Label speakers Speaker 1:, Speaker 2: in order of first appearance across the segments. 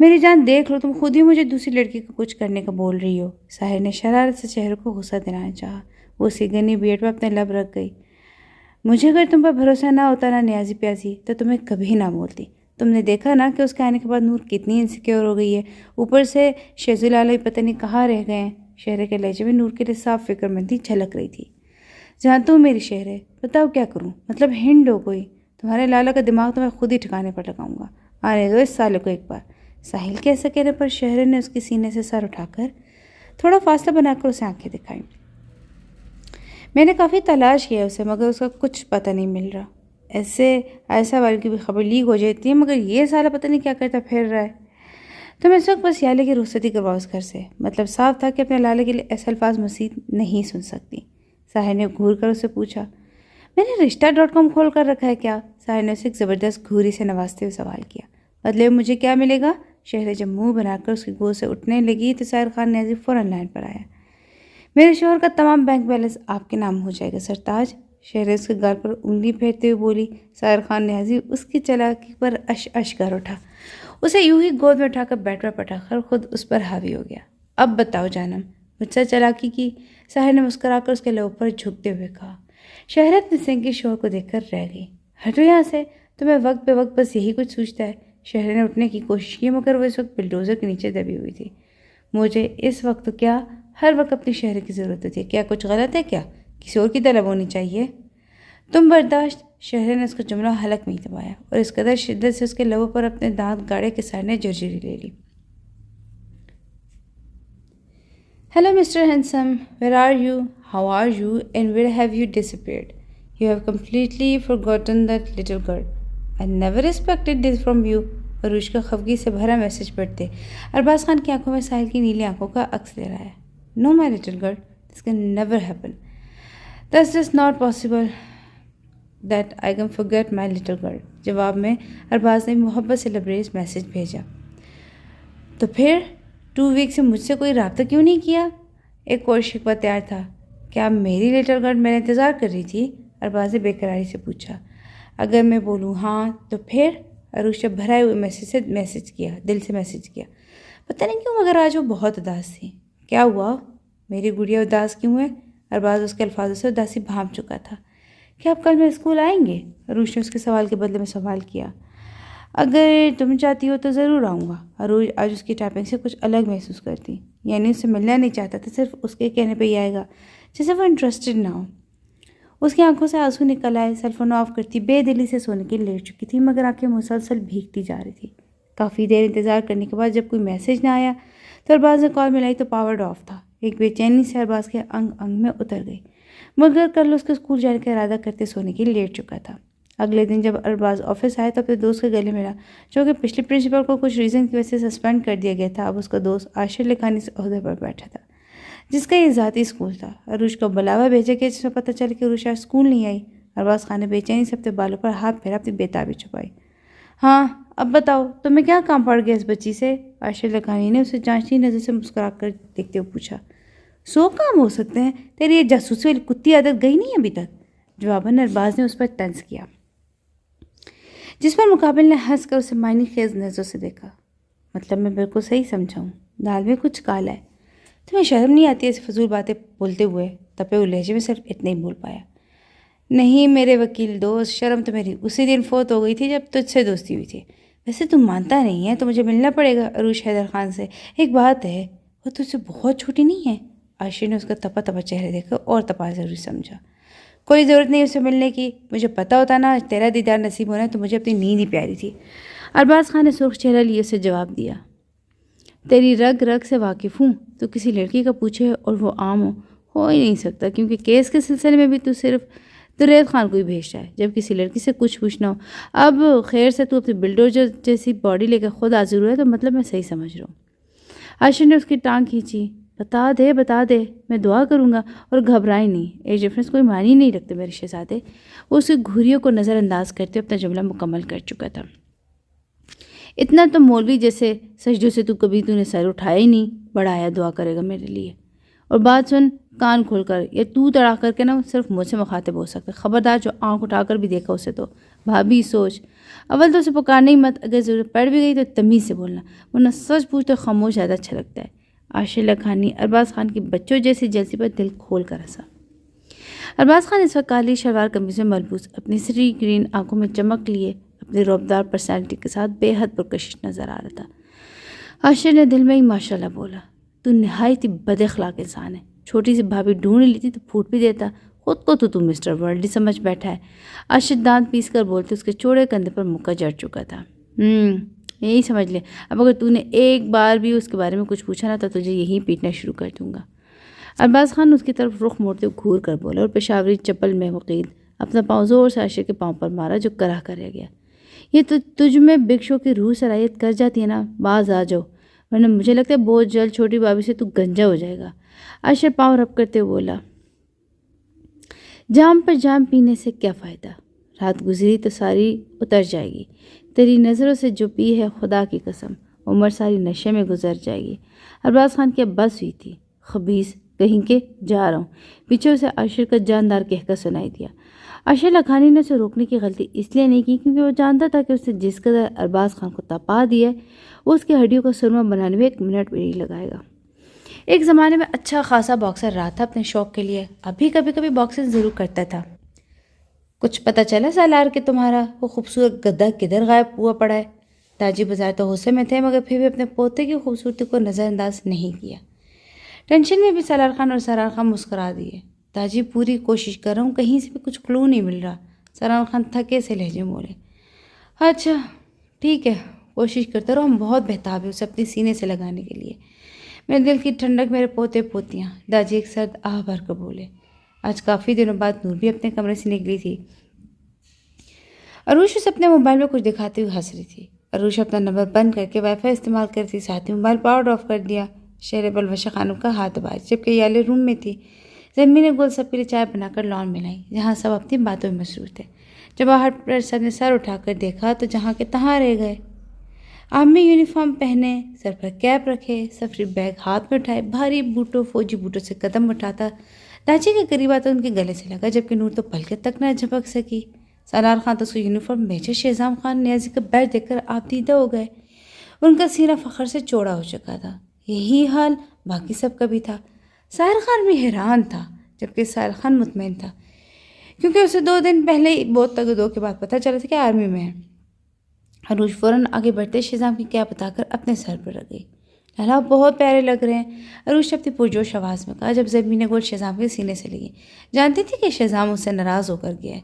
Speaker 1: میری جان دیکھ لو، تم خود ہی مجھے دوسری لڑکی کو کچھ کرنے کا بول رہی ہو۔ ساحر نے شرارت سے چہرے کو غصہ دلانا چاہا۔ وہ اسی گنی بیٹ پر اپنے لب رکھ گئی۔ مجھے اگر تم پر بھروسہ نہ ہوتا نا نیازی پیازی، تو تمہیں کبھی نہ بولتی۔ تم نے دیکھا نا کہ اس کے آنے کے بعد نور کتنی انسیکیور ہو گئی ہے، اوپر سے شیزو لالا بھی پتہ نہیں کہاں رہ گئے ہیں۔ شہرے کے لہجے میں نور کے لیے صاف فکر مندی جھلک رہی تھی۔ جانتا ہوں میری شہر ہے، بتاؤ کیا کروں، مطلب ہنڈ ہو کوئی، تمہارے لالا کا دماغ تو میں خود ہی ٹھکانے پر لگاؤں گا، آنے دو اس سالے کو ایک بار۔ ساحل کے ایسا کہنے پر شہرے نے اس کے سینے سے سر اٹھا کر تھوڑا فاصلہ بنا کر اسے آنکھیں دکھائیں۔ میں نے کافی تلاش کیا اسے، مگر اس کا کچھ پتہ نہیں مل رہا۔ ایسا والے کی بھی خبر لیک ہو جاتی ہے، مگر یہ سارا پتہ نہیں کیا کرتا پھر رہا ہے۔ تو میں اس وقت بس یالے کی رخصتی کرواؤ اس گھر سے۔ مطلب صاف تھا کہ اپنے لالے کے لیے ایسے الفاظ مزید نہیں سن سکتی۔ ساحر نے گھور کر اسے پوچھا، میں نے رشتہ.com کھول کر رکھا ہے کیا؟ ساحر نے اسے ایک زبردست گھوری سے نوازتے ہوئے سوال کیا۔ بدلے میں مجھے کیا ملے گا؟ شہرے جب منہ بنا کر اس کی گود سے اٹھنے لگی تو ساحر خان نیازی فوراً لائن پر آیا۔ میرے شوہر کا تمام بینک بیلنس آپ کے نام ہو جائے گا سرتاج۔ شہرے اس کے گال پر انگلی پھیرتے ہوئے بولی۔ ساحر خان نیازی اس کی چالاکی پر اش کر اٹھا، اسے یوں ہی گود میں اٹھا کر بیٹ پر پٹا کر خود اس پر حاوی ہو گیا۔ اب بتاؤ جانم، مجھ سے چالاکی کی؟ ساحر نے مسکرا کر اس کے لبوں پر جھکتے ہوئے کہا۔ شہرت نسنگ کے شوہر کو دیکھ کر رہ گئی۔ ہٹو یہاں سے، تمہیں وقت بے وقت بس یہی کچھ سوچتا ہے۔ شہرے نے اٹھنے کی کوشش کی، مگر وہ اس وقت بلڈوزر کے نیچے دبی ہوئی تھی۔ مجھے اس وقت کیا، ہر وقت اپنی شہرے کی ضرورت ہوتی ہے، کیا کچھ غلط ہے؟ کیا کسی اور کی طلب ہونی چاہیے؟ تم برداشت۔ شہرے نے اس کا جملہ حلق میں ہی دبایا اور اس قدر شدت سے اس کے لبوں پر اپنے دانت گاڑے کہ ساحر نے جرجری لے لی۔ Hello mister handsome, where are you? How are you? And where have you disappeared? You have completely forgotten that little girl. I never expected this from you. Urooj کا خفگی سے بھرا میسج پڑھتے ارباز خان کی آنکھوں میں ساحل کی نیلی آنکھوں کا عکس لے رہا ہے۔ No my little girl, this can never happen, this just not possible that I can forget my little girl. جواب میں ارباز نے محبت سے لبریز میسج بھیجا۔ تو پھر 2 ویک سے مجھ سے کوئی رابطہ کیوں نہیں کیا؟ ایک اور شکوہ تیار تھا۔ کیا میری لٹل گرل میرا انتظار کر رہی تھی؟ ارباز نے بے قراری سے پوچھا۔ اگر میں بولوں ہاں تو پھر؟ عروج نے بھرائے ہوئے دل سے میسج کیا۔ پتہ نہیں کیوں مگر آج وہ بہت اداس تھی۔ کیا ہوا؟ میری گڑیا اداس کیوں ہے؟ ارباز اس کے الفاظوں سے اداسی بھانپ چکا تھا۔ کیا آپ کل میرے اسکول آئیں گے؟ عروج نے اس کے سوال کے بدلے میں سوال کیا۔ اگر تم چاہتی ہو تو ضرور آؤں گا۔ عروج آج اس کی ٹائپنگ سے کچھ الگ محسوس کرتی، یعنی اس سے ملنا نہیں چاہتا تھا، صرف اس کے کہنے پہ ہی آئے گا، جیسے وہ انٹرسٹڈ نہ ہو۔ اس کی آنکھوں سے آنسو نکل آئے، سیل فون آف کرتی بے دلی سے سونے کے لیٹ چکی تھی، مگر آنکھیں مسلسل بھیگتی جا رہی تھی۔ کافی دیر انتظار کرنے کے بعد جب کوئی میسج نہ آیا تو ارباز نے کال ملائی تو پاورڈ آف تھا۔ ایک بے چینی سے ارباز کے انگ میں اتر گئی، مگر کل اس کے اسکول جانے کا ارادہ کرتے سونے کی لیٹ چکا تھا۔ اگلے دن جب ارباز آفس آئے تو اپنے دوست کے گلے ملا، جو کہ پچھلی پرنسپل کو کچھ ریزن کی وجہ سے سسپینڈ کر دیا گیا تھا۔ اب اس کا دوست عاشر لکھانی سے عہدے پر بیٹھا تھا، جس کا یہ ذاتی اسکول تھا۔ عروج کو بلاوا بھیجا گیا، جس میں پتہ چلا کہ عروج آج اسکول نہیں آئی۔ ارباز خان نے بے چینی سے اپنے بالوں پر ہاتھ پھیرا، اپنی بےتابی چھپائی۔ ہاں اب بتاؤ، تمہیں کیا کام پڑ گیا اس بچی سے؟ عاشر لکھانی نے اسے جانچتی نظر سے مسکرا کر دیکھتے ہوئے پوچھا۔ 100 کام ہو سکتے ہیں، تیری یہ جاسوسی والی کتی عادت گئی نہیں ابھی تک؟ جواباً ارباز نے اس پر طنز کیا، جس پر مقابل نے ہنس کر اسے معنی خیز نظروں سے دیکھا۔ مطلب میں بالکل صحیح سمجھا ہوں، دال میں کچھ کالا ہے۔ تمہیں شرم نہیں آتی ایسی فضول باتیں بولتے ہوئے؟ تپے ہوئے لہجے میں صرف اتنا ہی بول پایا۔ نہیں میرے وکیل دوست، شرم تو میری اسی دن فوت ہو گئی تھی جب تجھ سے دوستی ہوئی تھی۔ ویسے تم مانتا نہیں ہے تو مجھے ملنا پڑے گا عروج حیدر خان سے۔ ایک بات ہے، وہ تجھ سے بہت چھوٹی نہیں ہے؟ عاشر نے اس کا تپا تپا چہرے دیکھا اور تپا ضروری سمجھا۔ کوئی ضرورت نہیں اسے ملنے کی، مجھے پتہ ہوتا نا تیرا دیدار نصیب ہونا ہے تو مجھے اپنی نیند ہی پیاری تھی۔ ارباز خان نے سرخ چہرہ لیے اسے جواب دیا۔ تیری رگ رگ سے واقف ہوں، تو کسی لڑکی کا پوچھے اور وہ عام ہو ہی نہیں سکتا، کیونکہ کیس کے سلسلے میں بھی تو صرف درید خان کو ہی بھیجتا ہے، جب کسی لڑکی سے کچھ پوچھنا ہو۔ اب خیر سے تو اپنی بلڈوزر جیسی باڈی لے کر خود حاضر ہوا ہے، تو مطلب میں صحیح سمجھ رہا ہوں۔ عاشر نے اس کی ٹانگ کھینچی۔ بتا دے، میں دعا کروں گا، اور گھبرائے نہیں، ایج ڈفرینس کوئی معنی نہیں رکھتے میرے شہزادے۔ وہ اس کی گھوریوں کو نظر انداز کرتے اپنا جملہ مکمل کر چکا تھا۔ اتنا تو مولوی جیسے سجدوں سے تو کبھی نے سر اٹھایا ہی نہیں، بڑا آیا دعا کرے گا میرے لیے۔ اور بات سن، کان کھول کر یا تو تڑا کر کے نا صرف مجھ سے مخاطب ہو سکتا، خبردار جو آنکھ اٹھا کر بھی دیکھا اسے تو بھابھی سوچ، اول تو اسے پکارنا ہی مت، اگر ضرورت پڑ بھی گئی تو تمیز سے بولنا، ورنہ سچ پوچھ تو خاموش زیادہ اچھا لگتا ہے۔ عاشر لکھانی ارباز خان کی بچوں جیسی جلسی پر دل کھول کر ہنسا۔ ارباز خان اس وقت کالی شلوار قمیض میں ملبوس، اپنی سری گرین آنکھوں میں چمک لیے اپنی رعبدار پرسنالٹی کے ساتھ بے حد پرکشش نظر آ رہا تھا۔ عاشر نے دل میں ہی ماشاءاللہ بولا، تو نہایت ہی بد اخلاق انسان ہے، چھوٹی سی بھابھی ڈھونڈ لیتی تو پھوٹ بھی دیتا، خود کو تو مسٹر ورلڈلی سمجھ بیٹھا ہے۔ عاشر دانت پیس کر بولتے اس کے چوڑے کندھے پر مکہ جڑ چکا تھا۔ یہی سمجھ لے، اب اگر تو نے ایک بار بھی اس کے بارے میں کچھ پوچھا نا تو تجھے یہیں پیٹنا شروع کر دوں گا۔ ارباز خان اس کی طرف رخ موڑتے گھور کر بولا اور پشاوری چپل میں وقید اپنا پاؤں زور سے عاشر کے پاؤں پر مارا جو کراہ کر رہ گیا۔ یہ تو تجھ میں بگ شو کی روح صلاحیت کر جاتی ہے نا، باز آ جاؤ، ورنہ مجھے لگتا ہے بہت جلد چھوٹی بھابھی سے تو گنجا ہو جائے گا۔ عاشر پاؤں رب کرتے بولا، جام پر جام پینے سے کیا فائدہ، رات گزری تو ساری اتر جائے گی، تیری نظروں سے جو پی ہے خدا کی قسم، عمر ساری نشے میں گزر جائے گی۔ ارباز خان کی اب بس ہوئی تھی۔ خبیث کہیں کہ جا رہا ہوں، پیچھے اسے عاشر کا جاندار کہہ کر سنائی دیا۔ عاشر لکھانی نے اسے روکنے کی غلطی اس لیے نہیں کی کیونکہ وہ جانتا تھا کہ اسے جس قدر ارباز خان کو تپا دیا ہے وہ اس کی ہڈیوں کا سرما بنانے میں 1 منٹ بھی نہیں لگائے گا۔ ایک زمانے میں اچھا خاصا باکسر رہا تھا اپنے شوق کے لیے، ابھی کبھی کبھی باکسنگ ضرور کرتا تھا۔ کچھ پتہ چلا سالار کہ تمہارا وہ خوبصورت گدھا کدھر غائب ہوا پڑا ہے؟ تاجی بظاہر تو غصے میں تھے مگر پھر بھی اپنے پوتے کی خوبصورتی کو نظر انداز نہیں کیا۔ ٹینشن میں بھی سالار خان اور سرار خان مسکرا دیے۔ تاجی پوری کوشش کر رہا ہوں، کہیں سے بھی کچھ کلو نہیں مل رہا۔ سالار خان تھکے سے لہجے میں بولے، اچھا ٹھیک ہے، کوشش کرتے رہو، ہم بہت بہتاب ہیں اسے اپنے سینے سے لگانے کے لیے۔ میرے دل کی ٹھنڈک میرے پوتے پوتیاں، داجی ایک سرد آہ بھر کر بولے۔ آج کافی دنوں بعد نور بھی اپنے کمرے سے نکلی تھی۔ عروش اسے اپنے موبائل میں کچھ دکھاتے ہوئے ہنس رہی تھی۔ عروش اپنا نمبر بند کر کے وائی فائی استعمال کرتی، ساتھ ہی موبائل پاور آف کر دیا۔ شہر بلوشہ خانم کا ہاتھ دبایا جبکہ یالے روم میں تھی۔ زمین نے گول سب کے لیے چائے بنا کر لان میں لائی جہاں سب اپنی باتوں میں مصروف تھے۔ جب باہر پر سب نے سر اٹھا کر دیکھا تو جہاں کے تہاں رہ گئے۔ آرمی یونیفارم پہنے، سر پر کیپ رکھے، سفری بیگ ہاتھ میں اٹھائے، بھاری بوٹوں فوجی بوٹوں سے قدم اٹھاتا داجی کے قریب آتا ان کے گلے سے لگا جبکہ نور تو پلکیں تک نہ جھپک سکی۔ سالار خان تو اس کو یونیفارم بیچے شہزام خان نیازی کا بیج دیکھ کر آپ دیدہ ہو گئے۔ ان کا سینہ فخر سے چوڑا ہو چکا تھا۔ یہی حال باقی سب کا بھی تھا۔ ساحر خان بھی حیران تھا جبکہ ساحر خان مطمئن تھا کیونکہ اسے 2 دن پہلے ہی بہت تگدو کے بعد پتہ چلا تھا کہ آرمی میں ہے۔ عروج فوراً آگے بڑھتے شہزام کی کیا بتا کر اپنے سر پر رکھ گئی۔ لالا بہت پیارے لگ رہے ہیں، عروج نے اپنی پرجوش آواز میں کہا جب زمین گول شہزام کے سینے سے لگی۔ جانتی تھی کہ شہزام اس سے ناراض ہو کر گیا ہے۔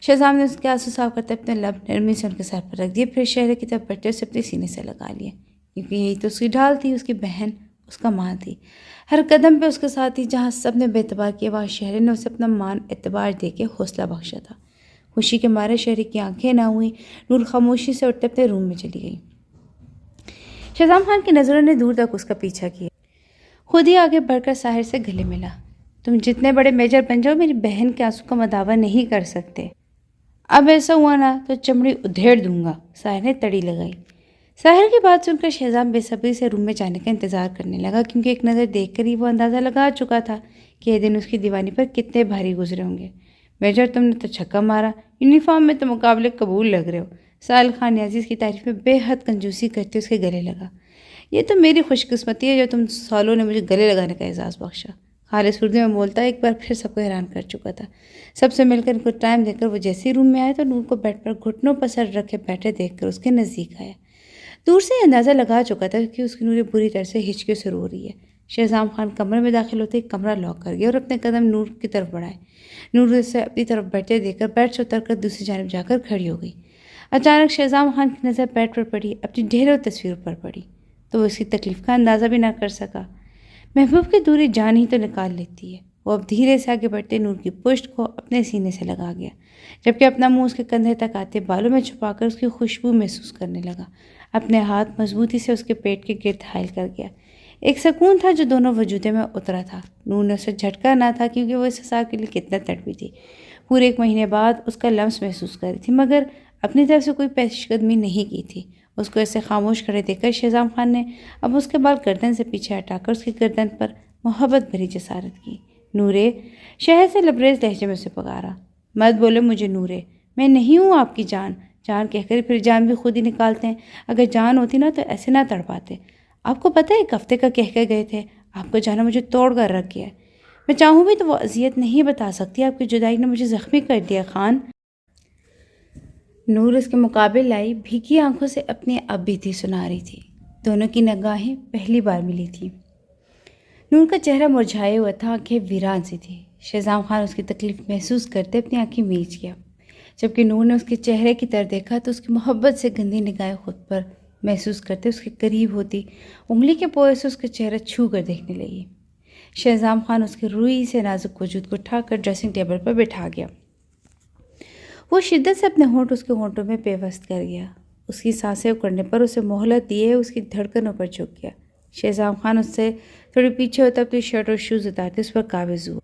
Speaker 1: شہزام نے اس کے آنسو صاف کرتے اپنے لب نرمی سے ان کے سر پر رکھ دیے، پھر شہر کی طرف بڑھتے اسے اپنے سینے سے لگا لیا کیونکہ یہی تو اس کی ڈھال تھی، اس کی بہن، اس کا ماں تھی۔ ہر قدم پہ اس کے ساتھ ہی، جہاں سب نے بے اعتبار کیا وہاں شہر نے اسے اپنا مان اعتبار دے کے حوصلہ بخشا تھا۔ خوشی کے مارے شہری کی آنکھیں نہ ہوئیں، نور خاموشی سے اٹھتے اپنے روم میں چلی گئی۔ شہزام خان کی نظروں نے دور تک اس کا پیچھا کیا، خود ہی آگے بڑھ کر ساحر سے گلے ملا۔ تم جتنے بڑے میجر بن جاؤ میری بہن کے آنسو کا مداوا نہیں کر سکتے۔ اب ایسا ہوا نا تو چمڑی ادھیڑ دوں گا، ساحر نے تڑی لگائی۔ ساحر کی بات سن کر شہزام بے صبری سے روم میں جانے کا انتظار کرنے لگا کیونکہ ایک نظر دیکھ کر ہی وہ اندازہ لگا چکا تھا کہ یہ دن اس کی دیوانی پر کتنے بھاری گزرے ہوں گے۔ میجر تم نے تو چھکا مارا، یونیفارم میں تو مقابلے قبول لگ رہے ہو۔ ساحل خان نیازی اس کی تعریف میں بے حد کنجوسی کرتے اس کے گلے لگا۔ یہ تو میری خوش قسمتی ہے جو تم سالوں نے مجھے گلے لگانے کا اعزاز بخشا۔ خالص اردو میں بولتا ایک بار پھر سب کو حیران کر چکا تھا۔ سب سے مل کر ان کو ٹائم دے کر وہ جیسے ہی روم میں آئے تو نور کو بیڈ پر گھٹنوں پر سر رکھے بیٹھے دیکھ کر اس کے نزدیک آیا۔ دور سے اندازہ لگا چکا تھا کہ اس کی نور بری طرح سے ہچکیوں سے رو رہی ہے۔ شہزام خان کمرے میں داخل ہوتے ہی کمرہ لاک کر گیا اور اپنے قدم نور کی طرف بڑھائے۔ نور اسے اپنی طرف بیٹھے دیکھ کر بیڈ سے اتر کر دوسری جانب جا کر کھڑی ہو گئی۔ اچانک شہزام خان کی نظر بیڈ پر پڑی، اپنی ڈھیروں تصویروں پر پڑی تو وہ اس کی تکلیف کا اندازہ بھی نہ کر سکا۔ محبوب کی دوری جان ہی تو نکال لیتی ہے۔ وہ اب دھیرے سے آگے بڑھتے نور کی پشت کو اپنے سینے سے لگا گیا جبکہ اپنا منہ اس کے کندھے تک آتے بالوں میں چھپا کر اس کی خوشبو محسوس کرنے لگا۔ اپنے ہاتھ مضبوطی سے اس کے پیٹ کے گرد حائل کر گیا۔ ایک سکون تھا جو دونوں وجودے میں اترا تھا۔ نور نے اسے جھٹکا نہ تھا کیونکہ وہ اس حساب کے لیے کتنا تڑپی تھی۔ پورے 1 مہینے بعد اس کا لمس محسوس کر رہی تھی مگر اپنی طرف سے کوئی پیش قدمی نہیں کی تھی۔ اس کو ایسے خاموش کھڑے دیکھ کر شہزام خان نے اب اس کے بال گردن سے پیچھے ہٹا کر اس کی گردن پر محبت بھری جسارت کی۔ نورے، شہر سے لبریز لہجے میں اسے پکارا۔ مت بولے مجھے نورے، میں نہیں ہوں آپ کی جان، جان کہہ کر پھر جان بھی خود ہی نکالتے ہیں۔ اگر جان ہوتی نا تو ایسے نہ تڑپاتے۔ آپ کو پتہ ہے ایک ہفتے کا کہہ کر گئے تھے، آپ کا جانا مجھے توڑ کر رکھ گیا ہے۔ میں چاہوں بھی تو وہ اذیت نہیں بتا سکتی، آپ کی جدائی نے مجھے زخمی کر دیا خان۔ نور اس کے مقابل آئی، بھیگی آنکھوں سے اپنی اب بیتی سنا رہی تھی۔ دونوں کی نگاہیں پہلی بار ملی تھی۔ نور کا چہرہ مرجھائے ہوا تھا، آنکھیں ویران سی تھی۔ شہزام خان اس کی تکلیف محسوس کرتے اپنی آنکھیں میچ گیا۔ جبکہ نور نے اس کے چہرے کی طرف دیکھا تو اس کی محبت سے گندی نگاہیں خود پر محسوس کرتے اس کے قریب ہوتی، انگلی کے پوئے سے اس کا چہرہ چھو کر دیکھنے لگی۔ شہزام خان اس کے روئی سے نازک وجود کو اٹھا کر ڈریسنگ ٹیبل پر بٹھا گیا۔ وہ شدت سے اپنے ہونٹ اس کے ہونٹوں میں پیوست کر گیا۔ اس کی سانسیں اکڑنے پر اسے مہلت دیے اس کی دھڑکنوں پر جھک گیا۔ شہزام خان اس سے تھوڑی پیچھے ہوتا اپنی شرٹ اور شوز اتارتے اس پر قابض ہوا۔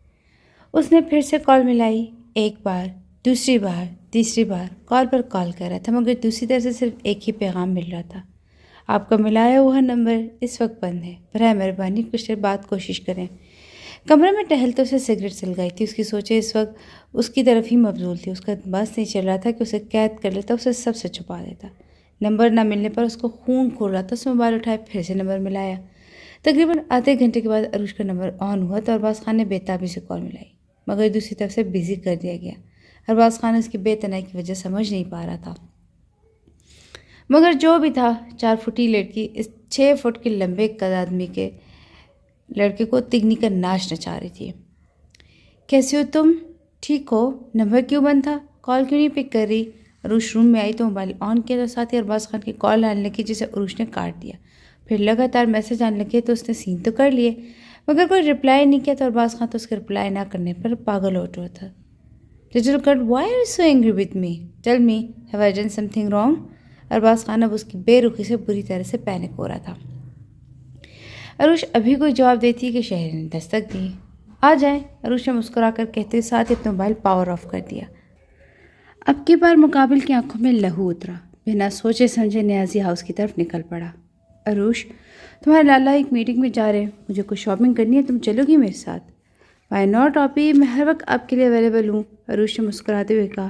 Speaker 1: اس نے پھر سے کال ملائی، ایک بار، دوسری بار، تیسری بار کال پر کال کر رہا تھا، مگر دوسری طرف سے صرف ایک ہی پیغام مل رہا تھا: آپ کا ملایا ہوا نمبر اس وقت بند ہے، براہ مہربانی کچھ دیر بعد کوشش کریں۔ کمرے میں ٹہلتے اسے سگریٹ سلگائی تھی۔ اس کی سوچیں اس وقت اس کی طرف ہی مبذول تھی۔ اس کا بس نہیں چل رہا تھا کہ اسے قید کر لیتا، اسے سب سے چھپا دیتا۔ نمبر نہ ملنے پر اس کو خون کھول رہا تھا۔ اس نے موبائل اٹھائے، پھر سے نمبر ملایا۔ تقریباً آدھے گھنٹے کے بعد عروج کا نمبر آن ہوا تو ارباز خان نے بے تابی سے کال ملائی، مگر دوسری طرف سے بزی کر دیا گیا۔ ارباز خان اس کی بے تنائی کی وجہ سمجھ نہیں پا رہا تھا، مگر جو بھی تھا 4 فٹی لڑکی اس 6 فٹ کے لمبے قد آدمی کے لڑکے کو تگنی کا ناچ نچا رہی تھی۔ کیسی ہو تم؟ ٹھیک ہو؟ نمبر کیوں بند تھا؟ کال کیوں نہیں پک کر رہی؟ عروج روم میں آئی تو موبائل آن کیا تو ساتھ ہی ارباز خان کی کال آنے لگی، جسے عروج نے کاٹ دیا۔ پھر لگاتار میسج آنے لگے تو اس نے سین تو کر لیے، مگر کوئی رپلائی نہیں کیا تو ارباز خان تو اس کے رپلائی نہ کرنے پر پاگل ہو رہا تھا۔ Little girl, why are you so angry with me? Tell me, have I done something wrong? Arbaaz Khan اب اس کی بے رخی سے بری طرح سے پینک ہو رہا تھا۔ عروج ابھی کوئی جواب دیتی کہ شہر نے دستک دی۔ آ جائیں، عروج نے مسکرا کر کہتے ساتھ ہی اپنا موبائل پاور آف کر دیا۔ اب کی بار مقابل کی آنکھوں میں لہو اترا، بنا سوچے سمجھے نیازی ہاؤس کی طرف نکل پڑا۔ عروج، تمہارے لالا ایک میٹنگ میں جا رہے ہیں، مجھے کچھ شاپنگ کرنی ہے، تم چلو گی میرے ساتھ؟ وائی ناٹ آپی، میں ہر وقت آپ کے لیے اویلیبل ہوں، عروج نے مسکراتے ہوئے کہا۔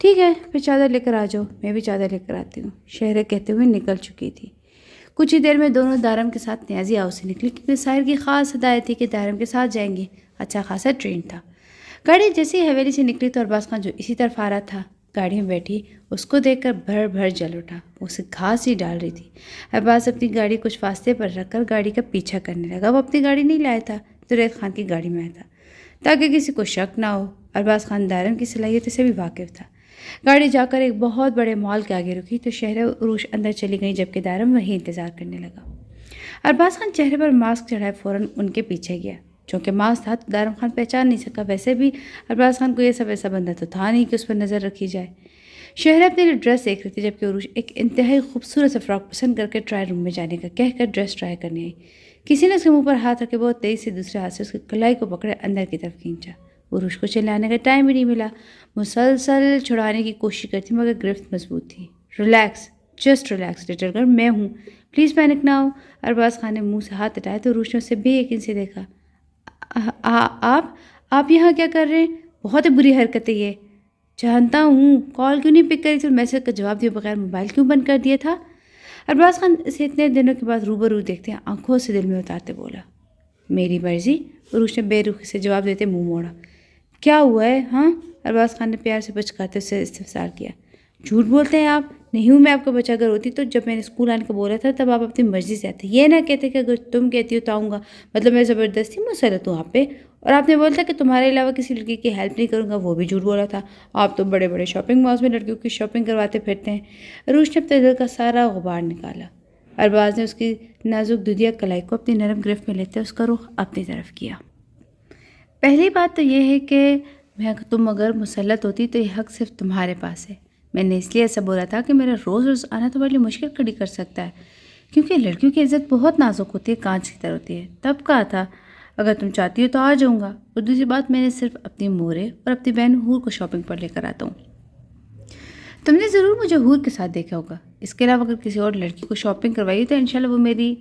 Speaker 1: ٹھیک ہے، پھر چادر لے کر آ جاؤ، میں بھی چادر لے کر آتی ہوں، شہرے کہتے ہوئے نکل چکی تھی۔ کچھ ہی دیر میں دونوں دارم کے ساتھ نیازی ہاؤس سے نکلی، کیونکہ ساحر کی خاص ہدایت تھی کہ دارم کے ساتھ جائیں گے۔ اچھا خاصا ٹرین تھا۔ گاڑی جیسی حویلی سے نکلی تو ارباز خان جو اسی طرف آ رہا تھا گاڑی میں بیٹھی، اس کو دیکھ کر بھر بھر جل اٹھا۔ وہ اسے گھاس ہی ڈال رہی تھی۔ ارباز اپنی گاڑی کچھ فاصلے پر رکھ کر گاڑی کا پیچھا کرنے لگا۔ وہ اپنی گاڑی نہیں لایا تھا، جنید خان کی گاڑی میں آیا تھا، تاکہ کسی کو شک نہ ہو۔ ارباز خان دارم کی صلاحیت سے بھی واقف تھا۔ گاڑی جا کر ایک بہت بڑے مال کے آگے رکی تو شہر عروج اندر چلی گئی، جبکہ دارم وہیں انتظار کرنے لگا۔ ارباز خان چہرے پر ماسک چڑھائے فوراً ان کے پیچھے گیا۔ چونکہ ماسک تھا تو دارم خان پہچان نہیں سکا، ویسے بھی ارباز خان کو یہ سب ایسا بندہ تو تھا نہیں کہ اس پر نظر رکھی جائے۔ شہر اپنے لیے ڈریس دیکھ رہی تھی، جبکہ عروج ایک انتہائی خوبصورت سے فراک پسند کر کے ٹرائی روم میں جانے کا کہہ کر ڈریس ٹرائی کرنے آئی۔ کسی نے اس کے منہ پر ہاتھ رکھے بہت تیز سے دوسرے ہاتھ سے اس کی کلائی کو پکڑے اندر کی طرف کھینچا۔ عروج کو چلانے کا ٹائم ہی نہیں ملا، مسلسل چھڑانے کی کوشش کرتی مگر گرفت مضبوط تھی۔ Relax, just relax little girl, میں ہوں، پلیز پینک نہ ہو۔ ارباز خان نے منہ سے ہاتھ ہٹائے تو عروج نے اسے بے یقین سے دیکھا۔ آپ یہاں کیا کر رہے ہیں؟ بہت ہی بری حرکت ہے یہ۔ جانتا ہوں، کال کیوں نہیں پک کری تھی اور میسج کا جواب دیے بغیر موبائل کیوں بند کر دیا تھا؟ ارباز خان اسے اتنے دنوں کے بعد روبرو دیکھتے ہیں آنکھوں سے دل میں اتارتے بولا۔ میری مرضی، عروج نے بے رخی سے جواب دیتے منہ موڑا۔ کیا ہوا ہے ہاں؟ ارباز خان نے پیار سے پچکارتے اسے استفسار کیا۔ جھوٹ بولتے ہیں آپ، نہیں ہوں میں آپ کا بچہ، اگر ہوتی تو جب میں نے اسکول آنے کو بولا تھا تب آپ اپنی مرضی سے آتے، یہ نہ کہتے کہ اگر تم کہتی ہو تو آؤں گا، مطلب میں زبردستی مسلط ہوں آپ پہ۔ اور آپ نے بولا تھا کہ تمہارے علاوہ کسی لڑکی کی ہیلپ نہیں کروں گا، وہ بھی جھوٹ بولا تھا۔ آپ تو بڑے بڑے شاپنگ مالز میں لڑکیوں کی شاپنگ کرواتے پھرتے ہیں۔ عروج نے اپنے دل کا سارا غبار نکالا۔ ارباز نے اس کی نازک دودھیا کلائی کو اپنی نرم گرفت میں لیتے اس کا رخ اپنی طرف کیا۔ پہلی بات تو یہ ہے کہ تم اگر مسلط ہوتی تو یہ حق صرف تمہارے پاس ہے۔ میں نے اس لیے ایسا بولا تھا کہ میرا روز روز آنا تمہارے لیے مشکل کھڑی کر سکتا ہے، کیونکہ لڑکیوں کی عزت بہت نازک ہوتی ہے، کانچ کی طرح ہوتی ہے۔ تب کہا تھا اگر تم چاہتی ہو تو آ جاؤں گا، اور دوسری بات میں نے صرف اپنی مورے اور اپنی بہن حور کو شاپنگ پر لے کر آتا ہوں۔ تم نے ضرور مجھے حور کے ساتھ دیکھا ہوگا، اس کے علاوہ اگر کسی اور لڑکی کو شاپنگ کروائی تو انشاءاللہ وہ میری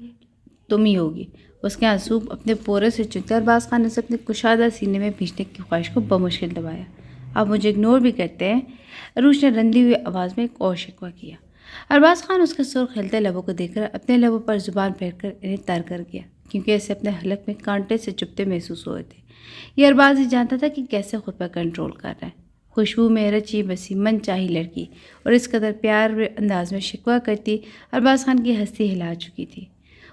Speaker 1: تم ہی ہوگی۔ اس کے آنسو اپنے پورے سے چنتے ارباز خان نے اسے اپنے کشادہ سینے میں بھیجنے کی خواہش کو بمشکل دبایا۔ آپ مجھے اگنور بھی کرتے ہیں، عروج نے رندی ہوئی آواز میں ایک اور شکوہ کیا۔ ارباز خان اس کے سرخ کھلتے لبوں کو دیکھ کر اپنے لبوں پر زبان پھیر کر انہیں تر کر گیا، کیونکہ اسے اپنے حلق میں کانٹے سے چبھتے محسوس ہوئے تھے۔ یہ ارباز ہی جانتا تھا کہ کیسے خود پر کنٹرول کر رہا ہے۔ خوشبو میں رچی بسی من چاہی لڑکی اور اس قدر پیار انداز میں شکوہ کرتی ارباز خان کی ہستی ہلا چکی تھی۔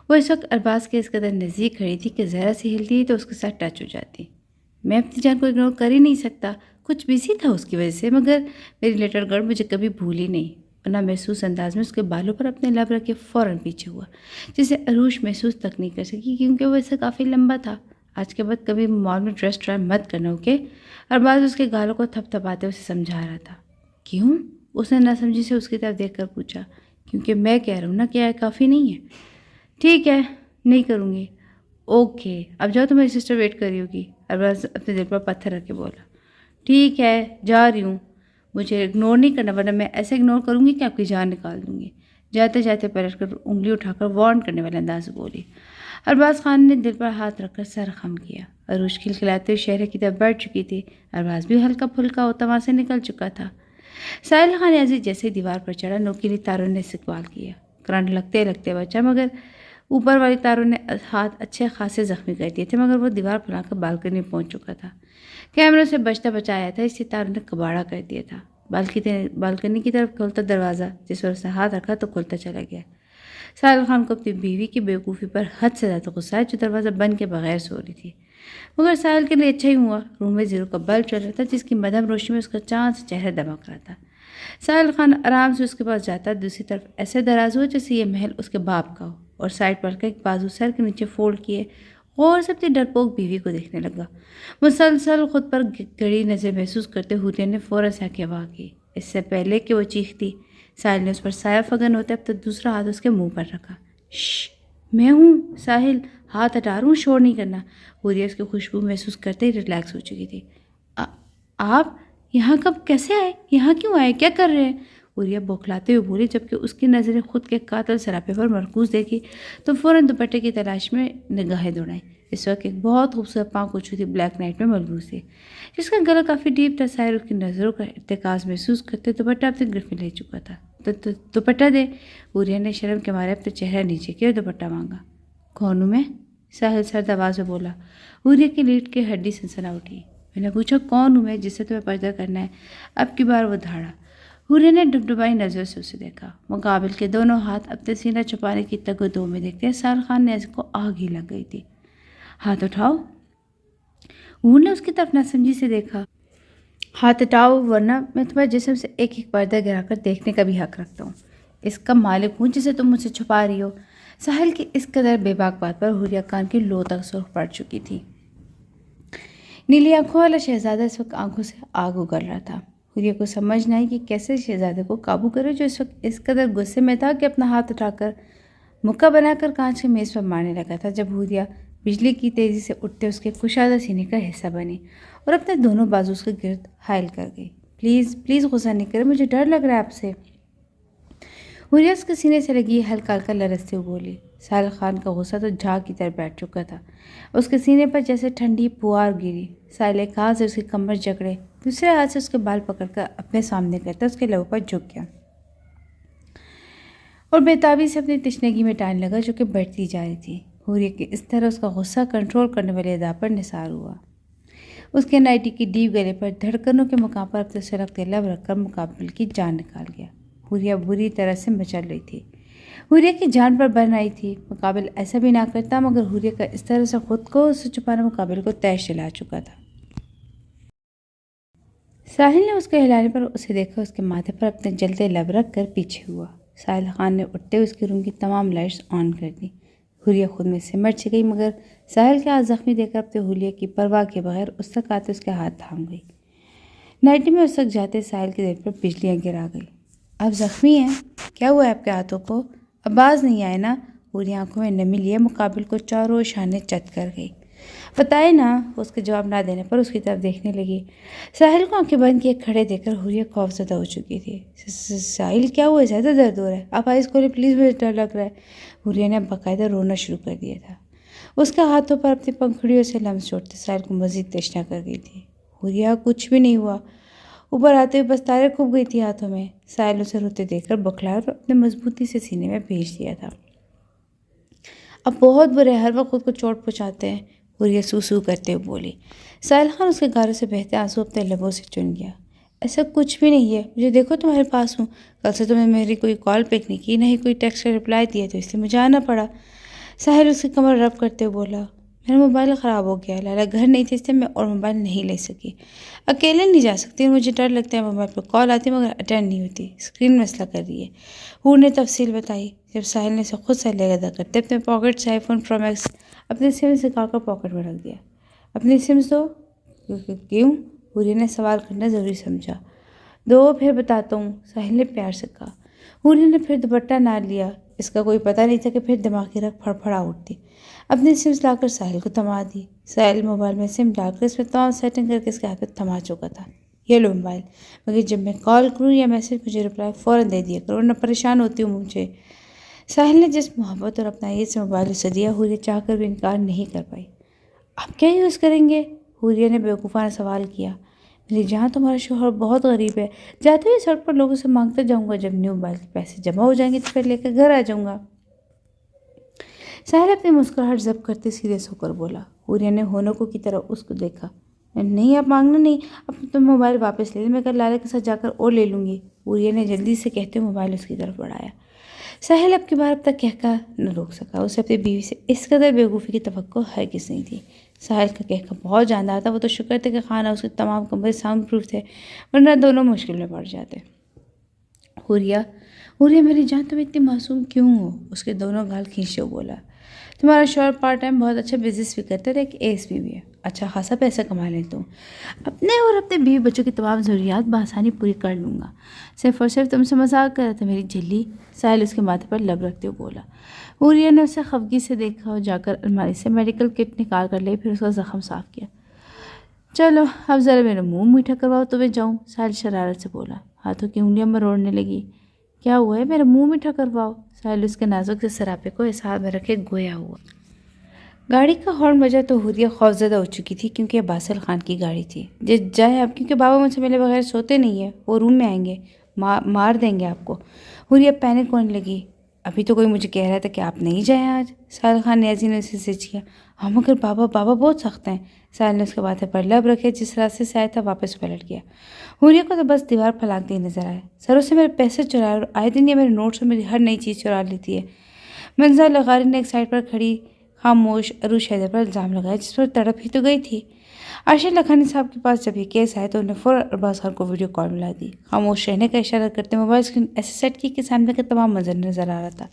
Speaker 1: وہ اس وقت ارباز کے اس قدر نزدیک کھڑی تھی کہ ذرا سی ہلتی تو اس کے ساتھ ٹچ ہو جاتی۔ میں اپنی جان کو اگنور کر ہی نہیں سکتا، کچھ بزی تھا اس کی وجہ سے، مگر میری لٹل گرل مجھے کبھی بھولی نہیں۔ ورنہ محسوس انداز میں اس کے بالوں پر اپنے لب رکھ کے فوراً پیچھے ہوا، جسے عروج محسوس تک نہیں کر سکی کیونکہ وہ اس سے کافی لمبا تھا۔ آج کے بعد کبھی مال میں ڈریس ٹرائی مت کرنا، اوکے؟ ارباز اس کے گالوں کو تھپ تھپاتے اسے سمجھا رہا تھا۔ کیوں؟ اس نے نہ سمجھی سے اس کی طرف دیکھ کر پوچھا۔ کیونکہ میں کہہ رہا ہوں نا کہ کافی نہیں ہے۔ ٹھیک ہے، نہیں کروں گی۔ اوکے، اب جاؤ، تمہاری سسٹر ویٹ کر رہی ہوگی، ارباز اپنے دل پر پتھر رکھ کے بولا۔ ٹھیک ہے، جا رہی ہوں، مجھے اگنور نہیں کرنا ورنہ میں ایسے اگنور کروں گی کہ آپ کی جان نکال دوں گی، جاتے جاتے پلٹ کر انگلی اٹھا کر وارن کرنے والے انداز سے بولی۔ ارباز خان نے دل پر ہاتھ رکھ کر سر خم کیا۔ عروج کھلکھلاتے ہوئے شہرے کی طرف بڑھ چکی تھی، ارباز بھی ہلکا پھلکا ہوتا وہاں سے نکل چکا تھا۔ ساحل خان عزیز جیسے دیوار پر چڑھا، نوکیلی تاروں نے استقبال کیا۔ کرنٹ لگتے لگتے بچا، مگر اوپر والی تاروں نے ہاتھ اچھے خاصے زخمی کر دیے تھے، مگر وہ دیوار پھلا کر بالکنی پہنچ چکا تھا۔ کیمروں سے بچتا بچایا تھا، اس سے تاروں نے کباڑا کر دیا تھا۔ بالکنی کی طرف کھلتا دروازہ جس پر اس نے ہاتھ رکھا تو کھلتا چلا گیا۔ ساحل خان کو اپنی بیوی کی بیوقوفی پر حد سے زیادہ غصہ ہے جو دروازہ بند کے بغیر سو رہی تھی، مگر ساحل کے لیے اچھا ہی ہوا، روم میں زیرو کا بلب چل رہا تھا جس کی مدھم روشنی میں اس کا چاند سے چہرہ دمک رہا تھا۔ ساحل خان آرام سے اس کے پاس جاتا، دوسری طرف ایسے دراز ہوا جیسے یہ محل اس کے باپ کا ہو، اور سائڈ پر کر ایک بازو سر کے نیچے فولڈ کیے غور سے اپنی ڈرپوک بیوی کو دیکھنے لگا۔ مسلسل خود پر گڑی نظر محسوس کرتے حوریہ نے فوراً سے آنکھیں واہ کی۔ اس سے پہلے کہ وہ چیختی، ساحل نے اس پر سایہ فگن ہوتے اب تو دوسرا ہاتھ اس کے منہ پر رکھا۔ شش، میں ہوں ساحل، ہاتھ ہٹا رہا ہوں، شور نہیں کرنا۔ حوریہ اس کی خوشبو محسوس کرتے ہی ریلیکس ہو چکی تھی۔ آپ یہاں کب کیسے آئے؟ یہاں کیوں آئے؟ کیا کر رہے ہیں؟ حوریہ بوکھلاتے ہوئے بولی، جبکہ اس کی نظریں خود کے قاتل سراپے پر مرکوز دیکھی تو فوراً دوپٹے کی تلاش میں نگاہیں دوڑائیں۔ اس وقت ایک بہت خوبصورت پاؤں کو چھوتی بلیک نائٹ میں ملبوس تھی، جس کا گلا کافی ڈیپ تھا۔ ساحل کی نظروں کا ارتکاز محسوس کرتے دوپٹہ اپنے گرفت میں لے چکا تھا۔ دوپٹہ دے، حوریہ نے شرم کے مارے اپنا چہرہ نیچے کیا اور دوپٹہ مانگا۔ کون ہوں میں؟ ساحل سرد آواز میں بولا۔ حوریہ کی لیٹ کی ہڈی سنسنا اٹھی۔ میں نے پوچھا کون ہوں میں جس سے تمہیں پردہ کرنا ہے؟ اب کی بار وہ دھاڑا۔ حوریہ نے ڈبڈبائی نظروں سے اسے دیکھا۔ مقابل کے دونوں ہاتھ اپنے سینہ چھپانے کی تگ و دو میں دیکھتے ساحل خان نے کو آگ ہی لگ گئی تھی۔ ہاتھ اٹھاؤ، حور نے اس کی طرف ناسمجھی سے دیکھا۔ ہاتھ اٹھاؤ ورنہ میں تمہارے جسم سے ایک ایک پردہ گرا کر دیکھنے کا بھی حق رکھتا ہوں۔ اس کا مالک ہوں جسے تم مجھ سے چھپا رہی ہو۔ ساحل کی اس قدر بے باک بات پر حوریہ خان کی لو تک سرخ پڑ چکی تھی۔ نیلی آنکھوں والا شہزادہ اس وقت آنکھوں سے آگ اگل رہا تھا۔ حوریہ کو سمجھ نہ آئی کہ کیسے شہزادے کو قابو کرے جو اس وقت اس قدر غصے میں تھا کہ اپنا ہاتھ اٹھا کر مکہ بنا کر کانچ کے میز پر مارنے لگا تھا، جب حوریہ بجلی کی تیزی سے اٹھتے اس کے کشادہ سینے کا حصہ بنی اور اپنے دونوں بازو اس کے گرد حائل کر گئی۔ پلیز پلیز غصہ نہیں کرے، مجھے ڈر لگ رہا ہے آپ سے۔ حوریہ اس کے سینے سے لگی ہلکا ہلکا لرزتے ہوئے بولی۔ ساحل خان کا غصہ تو جھاگ کی طرح بیٹھ چکا تھا، اس کے سینے پر جیسے ٹھنڈی پھوار گری۔ ساحل ایک ہاتھ سے اس کی کمر جکڑے، دوسرے ہاتھ سے اس کے بال پکڑ کر اپنے سامنے کرتا اس کے لبوں پر جھک گیا اور بےتابی سے اپنی تشنگی میں ٹالنے لگا جو کہ بڑھتی جا رہی تھی۔ حوریہ کی اس طرح اس کا غصہ کنٹرول کرنے والے ادا پر نثار ہوا۔ اس کے نائٹی کی ڈیپ گلے پر دھڑکنوں کے مقام پر اپنے سلگتے لب رکھ کر مقابل کی جان نکال گیا۔ حوریہ بری طرح سے مچل رہی تھی، حوریہ کی جان پر برن آئی تھی۔ مقابل ایسا بھی نہ کرتا، مگر حوریہ کا اس طرح سے خود کو اس سے چھپانا مقابل کو تیش چلا چکا تھا۔ ساحل نے اس کے ہلانے پر اسے دیکھا، اس کے ماتھے پر اپنے جلتے لب رکھ کر پیچھے ہوا۔ ساحل خان نے اٹھتے اس کے روم کی تمام لائٹس آن کر دی۔ حوریہ خود میں سمٹ سی گئی، مگر ساحل کے ہاتھ زخمی دیکھ کر اپنے حوریہ کی پرواہ کے بغیر اس تک آتے اس کے ہاتھ تھام گئی۔ نائٹی میں اس تک جاتے ساحل کے دل پر بجلیاں گرا گئی۔ آپ زخمی ہیں؟ کیا ہوا ہے آپ کے ہاتھوں کو؟ اب باز نہیں آئے نا؟ حوریہ آنکھوں میں نمی لیے مقابل کو چاروں شانے چت کر گئی۔ بتائے نا؟ اس کے جواب نہ دینے پر اس کی طرف دیکھنے لگی۔ ساحل کو آنکھیں بند کیے کھڑے دیکھ کر حوریہ خوفزدہ ہو چکی تھی۔ ساحل کیا ہوا ہے؟ زیادہ درد ہو رہا ہے؟ آپ آئیز کھولیں پلیز، مجھے ڈر لگ رہا ہے۔ حوریہ نے باقاعدہ رونا شروع کر دیا تھا۔ اس کے ہاتھوں پر اپنی پنکھڑیوں سے لمس چھوڑتے ساحل کو مزید تشنا کر گئی تھی۔ حوریہ کچھ بھی نہیں ہوا، اوپر آتے ہوئے بس تاریں کھپ گئی تھی ہاتھوں میں۔ ساحل اسے روتے دیکھ کر بکھلایا اور اپنے مضبوطی سے سینے میں بھیج دیا تھا۔ اب بہت برے، ہر وقت خود کو چوٹ پہنچاتے ہیں، حوریہ سو سو کرتے ہوئے بولی۔ ساحل خان اس کے گاروں سے بہتے آنسو اپنے لبوں سے چن گیا۔ ایسا کچھ بھی نہیں ہے، مجھے دیکھو تمہارے پاس ہوں، کل سے تم نے میری کوئی کال پک نہیں کی، نہ ہی کوئی ٹیکسٹ کا رپلائی دیا، تو اس لیے مجھے آنا پڑا۔ ساحل اس کی کمر رب کرتے ہوئے بولا، میرا موبائل خراب ہو گیا، لالا گھر نہیں تھے، اس لیے میں اور موبائل نہیں لے سکی، اکیلے نہیں جا سکتی، مجھے ڈر لگتا ہے موبائل پہ کال آتی مگر اٹینڈ نہیں ہوتی، اسکرین مسئلہ کر رہی ہے۔ حور نے تفصیل بتائی۔ جب ساحل نے اسے خود سے علیحدہ کرتے اپنے پاکٹ سے آئی فون پرو میکس اپنے سم سے نکال کر پاکٹ میں رکھ دیا۔ اپنی سمز دو؟ کیوں؟ حوریہ نے سوال کرنا ضروری سمجھا۔ دو، پھر بتاتا ہوں، ساحل نے پیار سے کہا۔ حوریہ نے پھر دوپٹہ نہ لیا، اس کا کوئی پتہ نہیں تھا کہ پھر دماغ کی رگ پھڑپھڑا اٹھتی۔ اپنی سمز لا کر ساحل کو تھما دی۔ ساحل موبائل میں سم ڈال کر اس میں تمام سیٹنگ کر کے اس کے ہاتھ میں تھما چکا تھا۔ یہ لو موبائل، مگر جب میں کال کروں یا میسج مجھے رپلائی فوراً دے دیا کرو ورنہ پریشان ہوتی ہوں مجھے۔ ساحل نے جس محبت اور اپنائیت سے موبائل اسے دیا، حوریہ چاہ کر بھی انکار نہیں کر پائی۔ آپ کیا یوز کریں گے؟ حوریہ نے بیوقوفانہ سوال کیا۔ میری جہاں تمہارا شوہر بہت غریب ہے، جاتے ہوئے سڑک پر لوگوں سے مانگتا جاؤں گا، جب نیو موبائل کے پیسے جمع ہو جائیں گے تو پھر لے کر گھر آ جاؤں گا۔ ساحل اپنی مسکراہٹ ضبط کرتے سیریس ہو کر بولا۔ حوریہ نے ہونکوں کی طرح اس کو دیکھا۔ نہیں، آپ مانگنا نہیں، اب تم موبائل واپس لے لیں، میں کل لالا کے ساتھ جا کر اور لے لوں گی۔ حوریہ نے جلدی سے کہتے ہوئے موبائل اس کی طرف بڑھایا۔ ساحل اب کی بار اب تک کہہ کر نہ روک سکا، اسے اپنی بیوی سے اس قدر بیوقوفی کی توقع ہرگز نہیں تھی۔ ساحل کا کہکا بہت جاندار تھا، وہ تو شکر تھا کہ خانہ اس کے تمام کمرے ساؤنڈ پروف تھے، ورنہ دونوں مشکل میں پڑ جاتے۔ حوریہ میری جان تم اتنی معصوم کیوں ہو؟ اس کے دونوں گال کھینچتے ہوئے بولا۔ تمہارا شوہر پارٹ ٹائم بہت اچھا بزنس بھی کرتا ہے اور ایک ایس بھی ہے، اچھا خاصا پیسہ کما لیتا ہوں، اپنے اور اپنے بیوی بچوں کی تمام ضروریات بآسانی پوری کر لوں گا، صرف اور صرف تم سے مذاق کر رہا تھا میری جلی۔ ساحل اس کے ماتھے پر لب رکھتے ہوئے بولا۔ حوریہ نے اسے خفگی سے دیکھا اور جا کر الماری سے میڈیکل کٹ نکال کر لے، پھر اس کا زخم صاف کیا۔ چلو اب ذرا میرا منہ میٹھا کرواؤ تو میں جاؤں، ساحل شرارت سے بولا، ہاتھوں کی انگلیاں مروڑنے لگی۔ کیا ہوا ہے؟ میرا منہ میٹھا کرواؤ۔ ساحل اس کے نازک سے سراپے کو اس ہاتھ میں رکھے گویا ہوا۔ گاڑی کا ہارن بجا تو حوریہ خوفزدہ ہو چکی تھی، کیونکہ یہ باسل خان کی گاڑی تھی۔ جائے اب، کیونکہ بابا مجھ سے ملے بغیر سوتے نہیں ہیں، وہ روم میں آئیں گے، مار دیں گے آپ کو۔ حوریہ پینک ہونے لگی۔ ابھی تو کوئی مجھے کہہ رہا تھا کہ آپ نہیں جائیں آج۔ ساحل خان نیازی نے اسے سچ کیا۔ ہاں مگر بابا بہت سخت ہیں۔ ساحل نے اس کے ماتھے پر لب رکھے، جس راستے سے آیا تھا واپس پلٹ گیا۔ حوریہ کو تو بس دیوار پھلانگتی نظر آئے۔ سروں سے میرے پیسے چرائے اور آئے دن یہ میرے نوٹس اور میری ہر نئی چیز چرا لیتی ہے۔ منظر لغاری نے ایک سائڈ پر کھڑی خاموش عروش حیدر پر الزام لگایا، جس پر تڑپ ہی تو گئی تھی۔ ارشد لکھانی صاحب کے پاس جب یہ کیس آئے تو انہیں فوراً ارباز خان کو ویڈیو کال ملا دی۔ خاموش رہنے کا اشارہ کرتے موبائل اسکرین ایسے سیٹ کی کہ سامنے کا تمام منظر نظر آ رہا تھا۔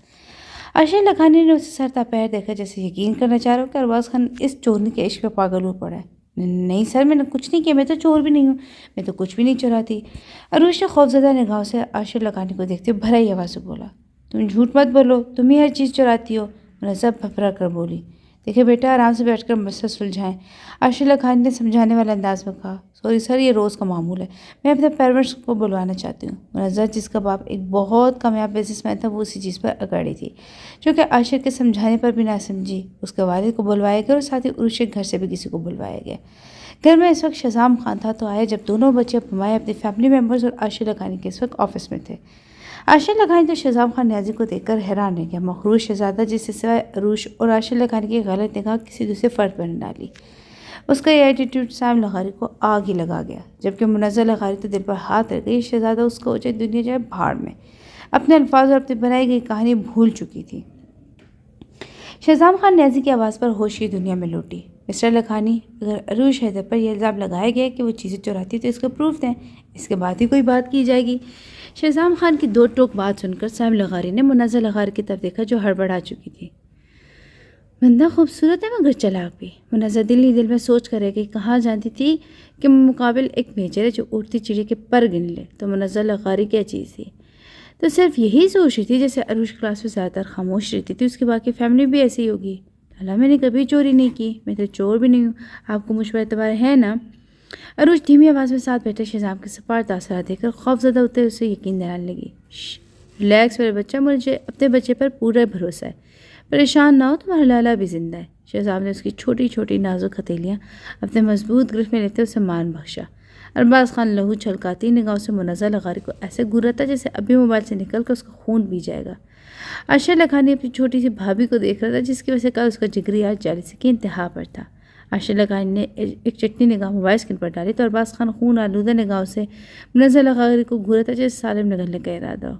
Speaker 1: ارشد لکھانی نے اسے سر تا پیر دیکھا، جیسے یقین کرنا چاہ رہا ہو کہ ارباز خان اس چورنی کے عشق پہ پاگل ہو پڑا ہے۔ نہیں سر، میں نے کچھ نہیں کیا، میں تو چور بھی نہیں ہوں، میں تو کچھ بھی نہیں چراتی۔ عروش نے خوفزدہ نگاہوں سے ارشد لکھانی کو دیکھتے بھرائی آواز سے بولا۔ تم جھوٹ مت بولو، تم ہی ہر چیز چراتی ہو۔ منظر پھپھرا کر بولی۔ دیکھیں بیٹا، آرام سے بیٹھ کر مسئلہ سلجھائیں، ارشد لکھانی نے سمجھانے والے انداز میں کہا۔ سوری سر، یہ روز کا معمول ہے، میں اپنے پیرنٹس کو بلوانا چاہتی ہوں۔ منظر، جس کا باپ ایک بہت کامیاب بزنس مین تھا، وہ اسی چیز پر اکڑی تھی، چونکہ ارشد کے سمجھانے پر بھی نہ سمجھی۔ اس کے والد کو بلوایا گیا اور ساتھ ہی عروش کے گھر سے بھی کسی کو بلوایا گیا۔ گھر میں اس وقت شہزام خان تھا تو آیا جب دونوں بچے بمائے اپنی فیملی ممبرز اور ارشد لکھانی کے اس وقت آفس میں تھے۔ ارشد لکھانی تو شہزام خان نیازی کو دیکھ کر حیران رہ گیا، مخروش شہزادہ جس سے سوائے عروش اور ارشد لکھانی کی غلط نگاہ کسی دوسرے فرد پر نہ ڈالی۔ اس کا یہ ایٹیٹیوڈ سام لغاری کو آگ ہی لگا گیا، جبکہ منظر لغاری تو دل پر ہاتھ رکھ گئی۔ شہزادہ اس کو چاہے دنیا جائے بھاڑ میں، اپنے الفاظ اور اپنی بنائی گئی کہانی بھول چکی تھی۔ شہزام خان نیازی کی آواز پر ہوش کی دنیا میں لوٹی۔ مسٹر لکھانی، اگر عروش حیدر پر یہ الزام لگایا گیا کہ وہ چیزیں چراتی تو اس کا پروف دیں، اس کے بعد ہی کوئی بات کی جائے گی۔ شہزام خان کی دو ٹوک بات سن کر سام لغاری نے منظر لغاری کی طرف دیکھا، جو ہڑبڑا چکی تھی۔ بندہ خوبصورت ہے مگر چلاک بھی، منظر دل ہی دل میں سوچ کر رہ گئی۔ کہاں جانتی تھی کہ مقابل ایک میجر ہے جو اڑتی چڑی کے پر گن لے، تو منظر لغاری کیا چیز تھی؟ تو صرف یہی سوچ رہی تھی، جیسے عروش کلاس میں زیادہ تر خاموش رہتی تھی، اس کی باقی فیملی بھی ایسی ہی ہوگی۔ لالا، میں نے کبھی چوری نہیں کی، میں تو چور بھی نہیں ہوں، آپ کو مجھ پر اعتبار ہے نا؟ عروش دھیمی آواز میں ساتھ بیٹھے شہزام کے سپار تاثرات دیکھ کر خوف زدہ ہوتے اسے یقین دلانے لگی۔ ریلیکس میرے بچہ، مجھے اپنے بچے پر پورا بھروسہ ہے، پریشان نہ ہو، تمہارا لالا بھی زندہ ہے۔ شہزام نے اس کی چھوٹی چھوٹی نازک ہتھیلیاں اپنے مضبوط گرفت میں لیتے اسے مان بخشا۔ ارباز خان لہو چھلکاتی نگاہوں سے منزہ لغاری کو ایسے گھوراتا جیسے ابھی موبائل سے نکل کر اس کا خون پی جائے گا۔ ارشد لکھانی اپنی چھوٹی سی بھابھی کو دیکھ رہا تھا جس کی وجہ سے کل اس کا جگری آج جالسی کی انتہا پر تھا۔ ارشد لکھانی نے ایک چٹنی نگاہ موبائل اسکرین پر ڈالی تو ارباز خان خون آلودہ نگاہوں سے منزہ لغاری کو گھوراتا جیسے سالم نگلنے کا ارادہ ہو۔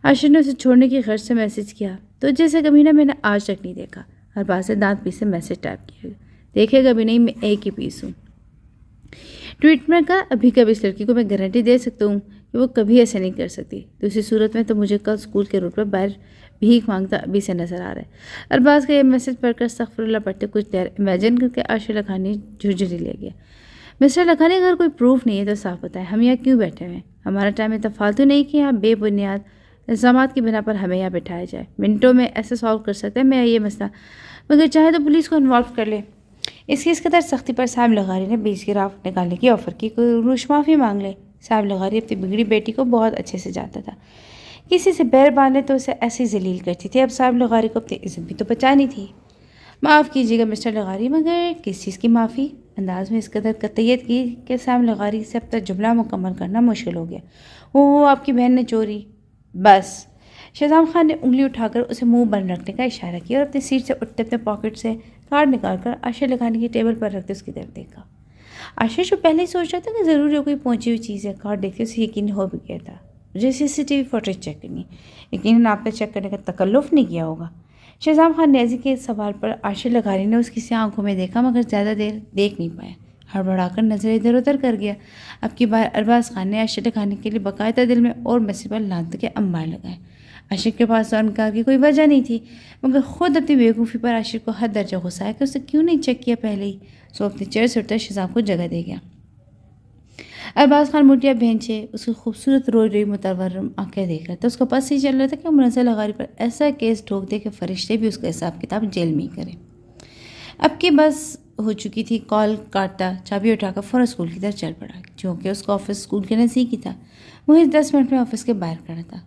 Speaker 1: ارشد نے اسے چھوڑنے کی غرض سے میسج کیا تو جیسے کمینہ میں نے آج تک نہیں دیکھا۔ ارباز نے دانت پیسے میسج ٹائپ کیا، دیکھے گا بھی نہیں، میں ایک ہی پیس ہوں۔ ٹویٹ میں کہا ابھی کبھی اس لڑکی کو میں گارنٹی دے سکتا ہوں کہ وہ کبھی ایسے نہیں کر سکتی، دوسری صورت میں تو مجھے کل اسکول کے روٹ پر باہر بھیک مانگتا ابھی سے نظر آ رہا ہے۔ ارباز کا یہ میسج پڑھ کر استغفر اللہ پڑھتے کچھ دیر امیجن کر کے ارشد لکھانی جھرجھری لے گیا۔ مسٹر لکھانی اگر کوئی پروف نہیں ہے تو صاف بتائیں ہم یہاں کیوں بیٹھے ہوئے ہیں؟ ہمارا ٹائم اتنا فالتو نہیں کہ یہاں بے بنیاد الزامات کی بنا پر ہمیں یہاں بٹھایا جائے۔ منٹوں میں ایسے سالو کر سکتے ہیں میں یہ مسئلہ، مگر چاہے تو پولیس کو انوالو کر لے۔ اس کی اس قدر سختی پر صاحب لغاری نے بیچ کی راہ نکالنے کی آفر کی، کوئی عروج معافی مانگ لے۔ صاحب لغاری اپنی بگڑی بیٹی کو بہت اچھے سے جانتا تھا، کسی سے بیر باندھے تو اسے ایسے ہی ذلیل کرتی تھی، اب صاحب لغاری کو اپنی عزت بھی تو بچانی تھی۔ معاف کیجیے گا مسٹر لغاری، مگر کس چیز کی معافی؟ انداز میں اس قدر قطعیت کی کہ صاحب لغاری سے اب تک جملہ مکمل کرنا مشکل ہو گیا۔ وہ آپ کی بہن نے چوری، بس۔ شہزام خان نے انگلی اٹھا کر اسے منہ بند رکھنے کا اشارہ کیا اور اپنی سیٹ سے اٹھتے اپنے پاکٹ سے کارڈ نکال کر ارشد لکھانی کی ٹیبل پر رکھتے اس کی طرف دیکھا۔ ارشد جو پہلے ہی سوچ رہا تھا کہ ضرور یہ کوئی پہنچی ہوئی چیز ہے، کارڈ دیکھ کے اسے یقین ہو بھی گیا تھا۔ مجھے CCTV فوٹیج چیک کرنی، یقیناً آپ نے چیک کرنے کا تکلف نہیں کیا ہوگا۔ شہزام خان نیازی کے سوال پر ارشد لغاری نے اس کی سیاہ آنکھوں میں دیکھا مگر زیادہ دیر دیکھ نہیں پایا، ہڑبڑا کر نظر ادھر ادھر کر گیا۔ اب کی بار ارباز خان نے ارشد لکھانی کے لیے باقاعدہ دل میں اور مسجد پر لانت کے انبار لگائے۔ ارشد کے پاس تو انکار کی کوئی وجہ نہیں تھی، مگر خود اپنی بیوقوفی پر ارشد کو حد درجہ غصہ ہے کہ اسے کیوں نہیں چیک کیا پہلے ہی۔ سو اپنی چیئر سے اٹھتا شہزام کو جگہ دے گیا۔ ارباز خان مٹیا بھینچے اس کی خوبصورت روئی روئی متورم آنکھیں دیکھ رہا تھا، اس کا پس ہی چل رہا تھا کہ منزہ لغاری پر ایسا کیس ٹھوک دے کہ فرشتے بھی اس کا حساب کتاب جیل میں ہی کریں۔ اب کی بس ہو چکی تھی، کال کاٹتا چابی اٹھا کر فوراً اسکول کی طرف چل پڑا، کیونکہ اس کا آفس اسکول کے نزدیک ہی تھا۔ وہی 10 منٹ میں آفس کے باہر کھڑا تھا۔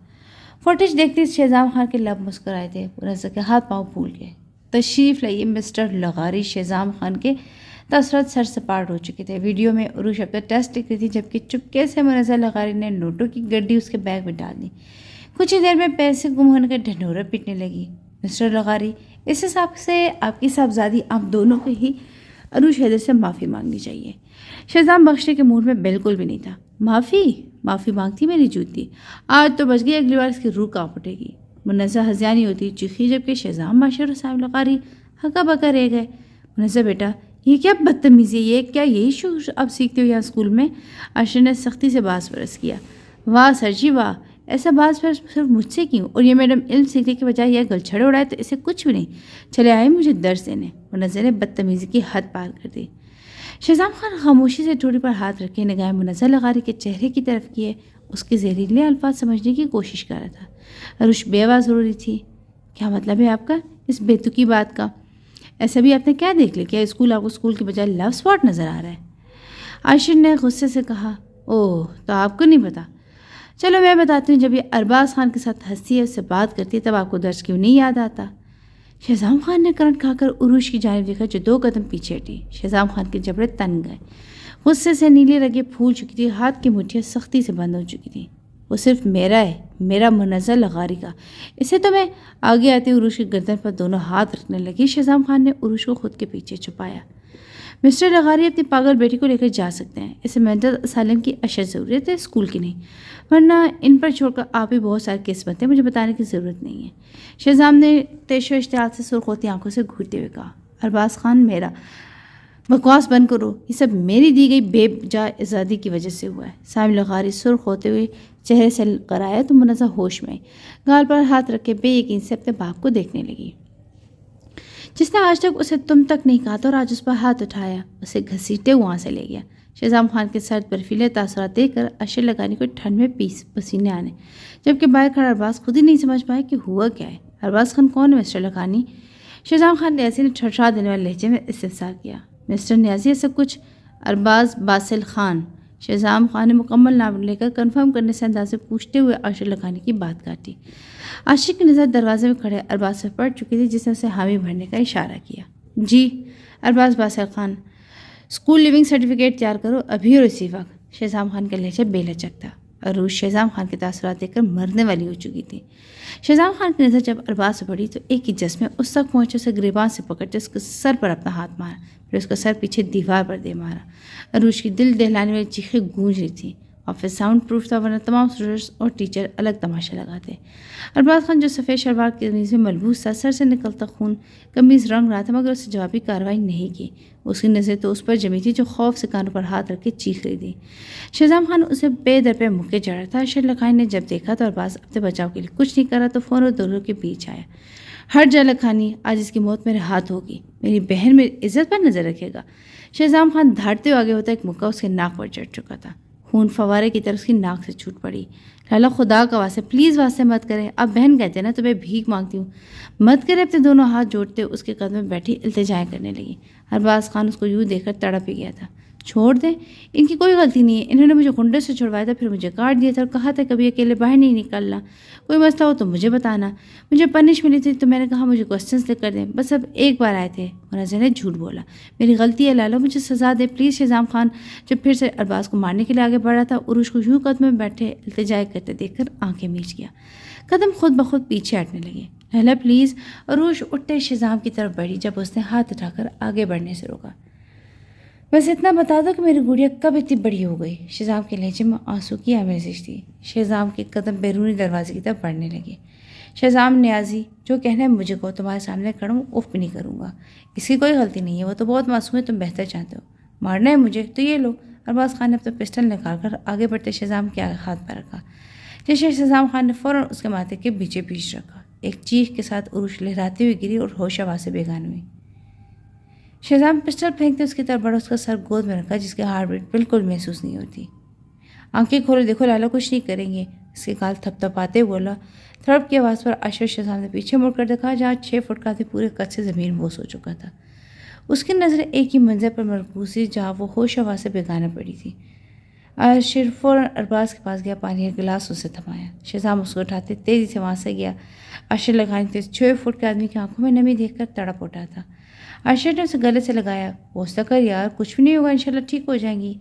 Speaker 1: فوٹیج دیکھتے شہزام خان کے لب مسکرائے تھے، منزہ کے ہاتھ پاؤں پھول گئے۔ تشریف لائیے مسٹر لغاری۔ شہزام خان کے تاثرات سر سپاٹ ہو چکے تھے۔ ویڈیو میں عروج اب تک ٹیسٹ لکھ رہی تھی جبکہ چپکے سے منزہ لغاری نے نوٹوں کی گڈی اس کے بیگ میں ڈال دی۔ کچھ ہی دیر میں پیسے گم ہونے کا ڈھنڈورا پیٹنے لگی۔ مسٹر لغاری، اس حساب سے آپ کی صاحبزادی آپ دونوں کو ہی عروج حیدر سے معافی مانگنی چاہیے۔ شہزام بخشنے کے موڈ میں بالکل بھی نہیں تھا۔ معافی مانگتی میری جوتی، آج تو بچ گئی، اگلی بار اس کی روح کانپ اٹھے گی۔ منزہ ہذیانی ہوتی چیخی جبکہ شہزام باشر اور صاحب لغاری ہکا بکا رہ گئے۔ منزہ بیٹا یہ کیا بدتمیزی ہے، یہ کیا یہی شعور اب سیکھتے ہو یہاں اسکول میں؟ ارشد نے سختی سے باز پرس کیا۔ واہ سر جی واہ، ایسا باز پرس صرف مجھ سے کیوں؟ اور یہ میڈم علم سیکھنے کے بجائے یہ گلچھڑے اڑائے تو اسے کچھ بھی نہیں، چلے آئے مجھے درس دینے۔ منزہ نے بدتمیزی کی حد پار کر دی۔ شہزام خان خاموشی سے ٹھوڑی پر ہاتھ رکھے نگاہیں منزہ لغاری کے چہرے کی طرف کیے، اس کے زہریلے الفاظ سمجھنے کی کوشش کر رہا تھا۔ عروج بے آواز ہو رہی تھی۔ کیا مطلب ہے آپ کا اس بیتکی بات کا؟ ایسا بھی آپ نے کیا دیکھ لیا؟ کیا اسکول آپ کو اسکول کے بجائے لو اسپاٹ نظر آ رہا ہے؟ ارشد نے غصے سے کہا۔ اوہ تو آپ کو نہیں پتا؟ چلو میں بتاتی ہوں، جب یہ ارباز خان کے ساتھ ہنستی ہے، اس سے بات کرتی ہے، تب آپ کو درس کیوں نہیں یاد آتا؟ شہزام خان نے کرنٹ کھا کر عروج کی جانب دیکھا جو 2 قدم پیچھے ہٹی۔ شہزام خان کے جبڑے تن گئے، غصے سے نیلے رگیں پھول چکی تھی، ہاتھ کی مٹھیاں سختی سے بند ہو چکی تھیں۔ وہ صرف میرا ہے، میرا منزہ لغاری کا، اسے تو میں آگے آتی عروج کی گردن پر دونوں ہاتھ رکھنے لگی۔ شہزام خان نے عروج کو خود کے پیچھے چھپایا۔ مسٹر لغاری اپنی پاگل بیٹی کو لے کر جا سکتے ہیں، اسے مینٹل اسائلم کی اشد ضرورت ہے، اسکول کی نہیں، ورنہ ان پر چھوڑ کر آپ ہی بہت سارے کیس بنتے ہیں، مجھے بتانے کی ضرورت نہیں ہے۔ شہزام نے تیش و اشتعال سے سرخ ہوتی آنکھوں سے گھورتے ہوئے کہا۔ ارباز خان میرا بکواس بند کرو، یہ سب میری دی گئی بے جا آزادی کی وجہ سے ہوا ہے۔ صاحب لغاری سرخ ہوتے ہوئے چہرے سے کرایا تو منزہ ہوش میں گال پر ہاتھ رکھ کے بے یقین سے اپنے باپ کو دیکھنے لگی، جس نے آج تک اسے تم تک نہیں کہا تھا، اور آج اس پر ہاتھ اٹھایا، اسے گھسیٹے وہاں سے لے گیا۔ شہزام خان کے سرد برفیلے تاثرات دیکھ کر ارشد لغانی کو ٹھنڈ میں پسینے آنے، جبکہ باہر کھڑا ارباز خود ہی نہیں سمجھ پائے کہ ہوا کیا ہے۔ ارباز خان کون ہے مسٹر لغانی؟ شہزام خان نیازی نے ٹھٹھا دینے والے لہجے میں استفسار کیا۔ مسٹر نیازی ایسا کچھ؟ ارباز باسل خان۔ شہزام خان نے مکمل نام لے کر کنفرم کرنے سے انداز سے پوچھتے ہوئے ارشد لغانی کی بات کاٹی۔ عاشق کی نظر دروازے میں کھڑے ارباز سے پڑ چکی تھی، جس نے اسے حامی بھرنے کا اشارہ کیا۔ جی Arbaz Basil Khan. School leaving certificate تیار کرو ابھی اور اسی وقت۔ شہزام خان کا لہجہ بے لچک تھا۔ عروش شہزام خان کے تاثرات دیکھ کر مرنے والی ہو چکی تھی۔ شہزام خان کی نظر جب ارباز سے پڑی تو ایک ہی جس میں اس تک پہنچے، اسے گریبان سے پکڑتے اس کے سر پر اپنا ہاتھ مارا، پھر اس کا سر پیچھے دیوار پر دے مارا۔ عروش کی دل دہلانے والی چیخیں گونج رہی تھیں۔ آفس ساؤنڈ پروف تھا، ورنہ تمام اسٹوڈنٹس اور ٹیچر الگ تماشا لگاتے۔ ارباز خان جو سفید شلوار کی قمیض میں ملبوس تھا، سر سے نکلتا خون قمیض رنگ رہا تھا، مگر اسے جوابی کارروائی نہیں کی۔ اس کی نظر تو اس پر جمی تھی جو خوف سے کانوں پر ہاتھ رکھ کے چیخ رہی تھی۔ شہزام خان اسے بے در پہ مکے چڑھا تھا۔ اشر لکھانی نے جب دیکھا تو ارباز اپنے بچاؤ کے لیے کچھ نہیں کرا تو فوراً دونوں کے بیچ آیا۔ ہٹ جا لکھانی، آج اس کی موت میرے ہاتھ ہوگی، میری بہن میری عزت پر نظر رکھے گا۔ شہزام خان دھاڑتے ہوئے آگے ہوتا ایک مکہ اس کے ناک پر چڑھ چکا تھا۔ خون فوارے کی طرف اس کی ناک سے چھوٹ پڑی۔ لالا خدا کا واسطے پلیز واسطے مت کرے، آپ بہن کہتے ہیں نا، تمہیں بھیک مانگتی ہوں، مت کرے۔ اپنے دونوں ہاتھ جوڑتے اس کے قدم میں بیٹھی التجائیں کرنے لگی۔ ارباز خان اس کو یوں دیکھ کر تڑپ ہی گیا تھا۔ چھوڑ دیں، ان کی کوئی غلطی نہیں ہے، انہوں نے مجھے کنڈے سے چھڑوایا تھا، پھر مجھے کاٹ دیا تھا اور کہا تھا کبھی اکیلے باہر نہیں نکلنا، کوئی مسئلہ ہو تو مجھے بتانا۔ مجھے پنش ملی تھی تو میں نے کہا مجھے کوسچنس لکھ کر دیں، بس اب ایک بار آئے تھے۔ مناظر نے جھوٹ بولا، میری غلطی ہے لالا، مجھے سزا دے پلیز۔ شہزام خان جب پھر سے ارباز کو مارنے کے لیے آگے بڑھا تھا، عروش کو یوں قدم میں بیٹھے التجائے کرتے دیکھ کر آنکھیں میچ گیا۔ قدم خود بخود پیچھے ہٹنے لگے۔ لالا پلیز۔ عروش اٹھتے شہزام کی طرف بڑھی جب اس نے ہاتھ اٹھا کر آگے بڑھنے سے روکا۔ بس اتنا بتا دو کہ میری گڑیا کب اتنی بڑی ہو گئی۔ شہزام کے لہجے میں آنسو کی آمیزش تھی۔ شہزام کے قدم بیرونی دروازے کی طرف بڑھنے لگے۔ شہزام نیازی، جو کہنا ہے مجھے کو تمہارے سامنے کروں، اف بھی نہیں کروں گا، اس کی کوئی غلطی نہیں ہے، وہ تو بہت معصوم ہے، تم بہتر جانتے ہو۔ مارنا ہے مجھے تو یہ لو۔ ارباز خان نے اپنا پسٹل نکال کر آگے بڑھتے شہزام کے ہاتھ پر رکھا، جسے شہزام خان نے فوراً اس کے ماتھے کے پیچھے پیچھ رکھا۔ ایک چیخ کے ساتھ عروش لہراتے ہوئے گری اور ہوش ہوا سے بیگان ہوئی۔ شہزام پسٹل پھینکتے اس کی طرف بڑھا، اس کا سر گود میں رکھا جس کی ہارٹ بیٹ بالکل محسوس نہیں ہوتی۔ آنکھیں کھولو، دیکھو لالا کچھ نہیں کریں گے، اس کے گال تھپ تھپاتے بولا۔ تھڑپ کی آواز پر اشر شہزام نے پیچھے مڑ کر دیکھا، جہاں 6 فٹ کا پورے قد سے زمین بوس ہو چکا تھا۔ اس کی نظر ایک ہی منظر پر مرکوز تھی جہاں وہ ہوش ہوا سے بیگانہ پڑی تھی۔ اشر فوراً ارباز کے پاس گیا، پانی کا گلاس اسے تھمایا۔ شہزام اس کو اٹھاتے تیزی سے وہاں سے گیا۔ اشر لکھانی تھے 6 فٹ کے آدمی کی آنکھوں میں نمی دیکھ کر تڑپ اٹھا تھا۔ اشر نے اسے گلے سے لگایا، حوصلہ کر یار، کچھ بھی نہیں ہوگا، انشاءاللہ ٹھیک ہو جائیں گی۔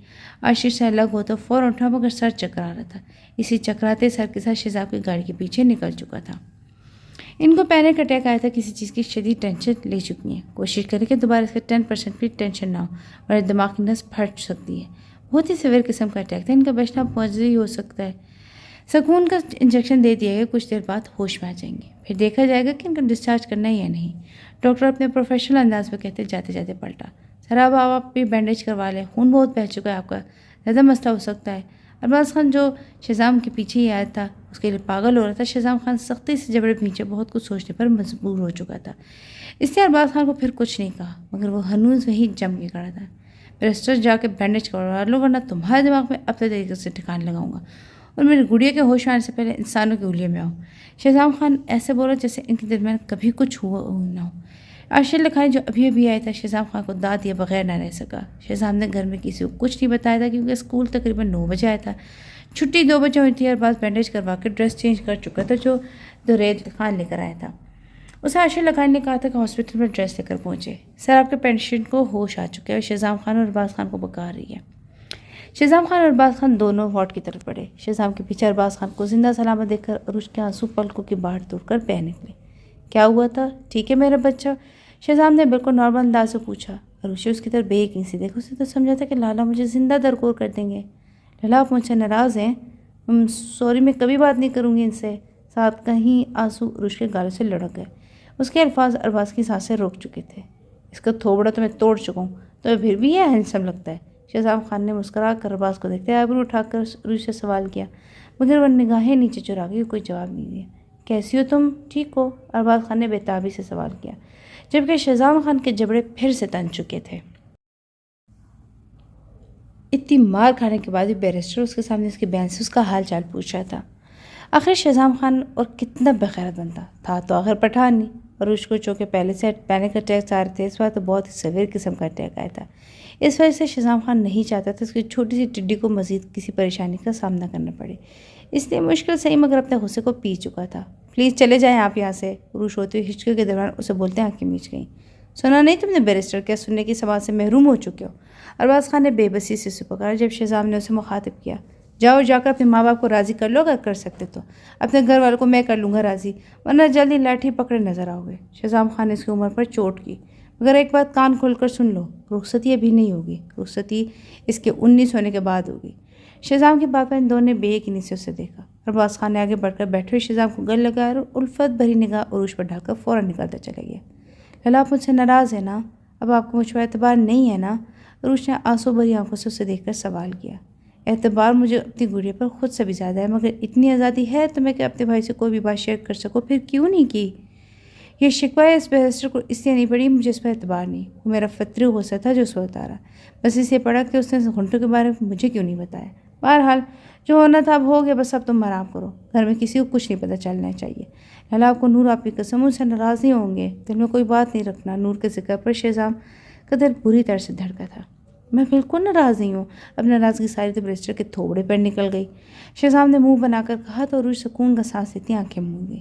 Speaker 1: اشر سے الگ ہو تو فوراً اٹھا، مگر سر چکرا رہا تھا۔ اسی چکراتے سر کے ساتھ شہزام کی گاڑی کے پیچھے نکل چکا تھا۔ ان کو پینک اٹیک آیا تھا، کسی چیز کی شدید ٹینشن لے چکی ہیں۔ کوشش کریں کہ دوبارہ اس کا 10% بھی ٹینشن نہ ہو، ورنہ دماغ کی نس پھٹ سکتی ہے۔ بہت ہی سیویر قسم کا اٹیک تھا، ان کا بچنا معجزہ ہو سکتا ہے۔ سکون کا انجیکشن دے دیا گیا، کچھ دیر بعد ہوش میں آ جائیں گے، پھر دیکھا جائے گا کہ ان کا ڈسچارج کرنا ہے یا نہیں۔ ڈاکٹر اپنے پروفیشنل انداز میں کہتے جاتے جاتے پلٹا، سر اب آپ بھی بینڈیج کروا لیں، خون بہت بہہ چکا ہے آپ کا، زیادہ مسئلہ ہو سکتا ہے۔ ارباز خان جو شہزام کے پیچھے ہی آیا تھا اس کے لیے پاگل ہو رہا تھا۔ شہزام خان سختی سے جبڑے پیچھے بہت کچھ سوچنے پر مجبور ہو چکا تھا، اس لیے ارباز خان کو پھر کچھ نہیں کہا، مگر وہ ہنوز وہیں جم کے کھڑا تھا۔ بیرسٹر جا کے بینڈیج کروا لو، ورنہ تمہارے دماغ میں اب طریقے سے ٹھکانے لگاؤں گا، اور میری گڑیا کے ہوش آنے سے پہلے انسانوں کی انگلیوں میں آؤ۔ شہزام خان ایسے بولا جیسے ان کے درمیان کبھی کچھ ہوا نہ ہو۔ اشر لکھانی جو ابھی ابھی آیا تھا شہزام خان کو داد دیے بغیر نہ رہ سکا۔ شہزام نے گھر میں کسی کو کچھ نہیں بتایا تھا، کیونکہ اسکول تقریباً 9 بجے آیا تھا، چھٹی 2 بجے ہوئی تھی۔ ارباز بینڈیج کروا کے ڈریس چینج کر چکا تھا جو درید خان لے کر آیا تھا۔ اسے اشر لکھانی نے کہا تھا کہ ہاسپٹل میں ڈریس لے کر پہنچے، سر آپ کے پیشنٹ کو ہوش آ چکے ہیں، شہزام خان اور ارباز خان کو بکا رہی ہے۔ شہزام خان اور ارباز خان دونوں وارڈ کی طرف بڑھے۔ شہزام کے پیچھے ارباز خان کو زندہ سلامت دیکھ کر عروش کے آنسو پلکوں کی باہر توڑ کر بہہ نکلے۔ کیا ہوا تھا؟ ٹھیک ہے میرا بچہ؟ شہزام نے بالکل نارمل انداز سے پوچھا۔ عروش اس کی طرف بے یقین سے دیکھا، اسے تو سمجھا تھا کہ لالا مجھے زندہ درگور کر دیں گے۔ لالا آپ مجھ سے ناراض ہیں؟ سوری، میں کبھی بات نہیں کروں گی ان سے۔ ساتھ کہیں آنسو عروش کے گالوں سے لڑک گئے۔ اس کے الفاظ ارباز کی سانسیں روک چکے تھے۔ اس کا تھوبڑا تو میں توڑ چکا ہوں، تو پھر بھی یہ ہینڈسم لگتا ہے۔ شہزام خان نے مسکرا کر ارباز کو دیکھتے آبرو اٹھا کر عروش سے سوال کیا، مگر وہ نگاہیں نیچے چرا گئی، کوئی جواب نہیں دیا۔ کیسی ہو تم؟ ٹھیک ہو؟ ارباز خان نے بےتابی سے سوال کیا، جبکہ شہزام خان کے جبڑے پھر سے تن چکے تھے۔ اتنی مار کھانے کے بعد بھی بیرسٹر اس کے سامنے اس کے بیان سے اس کا حال چال پوچھ رہا تھا۔ آخر شہزام خان اور کتنا بغیرت بنتا تھا تو آخر پٹھان نہیں۔ عروش کو چونکہ پہلے سے پینک اٹیکس آ رہے تھے، اس بار تو بہت ہی سیویر قسم کا اٹیک آیا تھا۔ اس وجہ سے شہزام خان نہیں چاہتا تھا اس کی چھوٹی سی ٹڈی کو مزید کسی پریشانی کا سامنا کرنا پڑے، اس لیے مشکل سے ہی مگر اپنے غصے کو پی چکا تھا۔ پلیز چلے جائیں آپ یہاں سے، عروش ہوتے ہوئے ہچکیوں کے دوران اسے بولتے آنکھیں میچ گئیں۔ سنا نہیں تم نے بیرسٹر؟ کیا سننے کی سماعت سے محروم ہو چکے ہو؟ ارباز خان نے بے بسی سے پکارا جب شہزام نے اسے مخاطب کیا۔ جاؤ جا کر اپنے ماں باپ کو راضی کر لو، اگر کر سکتے تو اپنے گھر والوں کو میں کر لوں گا راضی، ورنہ جلدی لاٹھی پکڑے نظر آؤ گے۔ شہزام خان نے اس کی عمر پر چوٹ کی، مگر ایک بات کان کھول کر سن لو، رخصتی ابھی نہیں ہوگی، رخصتی اس کے 19 ہونے کے بعد ہوگی۔ شہزام کی بات پر ان دونوں نے بے یقینی سے اسے دیکھا۔ ارباز خان نے آگے بڑھ کر بیٹھے ہوئے شہزام کو گل لگایا اور الفت بھری نگاہ عروج پر ڈال کر فوراً نکلتا چلا گیا۔ لالا آپ مجھ سے ناراض ہے نا؟ اب آپ کو مجھ پر اعتبار نہیں ہے نا؟ عروج نے آنسو بھری آنکھوں سے اسے دیکھ کر سوال کیا۔ اعتبار مجھے اپنی گڑیا پر خود سے بھی زیادہ ہے، مگر اتنی آزادی ہے تمہیں کہ اپنے بھائی سے کوئی بھی بات شیئر کر سکو، پھر کیوں نہیں کی؟ یہ شکوہ اس بیرسٹر کو اس لیے نہیں پڑی مجھے اس پر اعتبار نہیں، وہ میرا فطری غصہ تھا جو اس پر اتارا، بس اس لیے پڑا کہ اس نے گھنٹوں کے بارے میں مجھے کیوں نہیں بتایا۔ بہرحال جو ہونا تھا اب ہو گیا، بس اب تم آرام کرو، گھر میں کسی کو کچھ نہیں پتہ چلنا چاہیے۔ لالا آپ کو نور آپ کی قسموں سے ناراض نہیں ہوں گے، دل میں کوئی بات نہیں رکھنا۔ نور کے ذکر پر شہزام کا دل بری طرح سے دھڑکا تھا۔ میں بالکل ناراض نہیں ہوں۔ اب ناراضگی ساری تو بیرسٹر کے تھوبڑے پر نکل گئی۔ شہزام نے منہ بنا کر کہا تو عروج سکون کا سانس لیتی آنکھیں موند گئی۔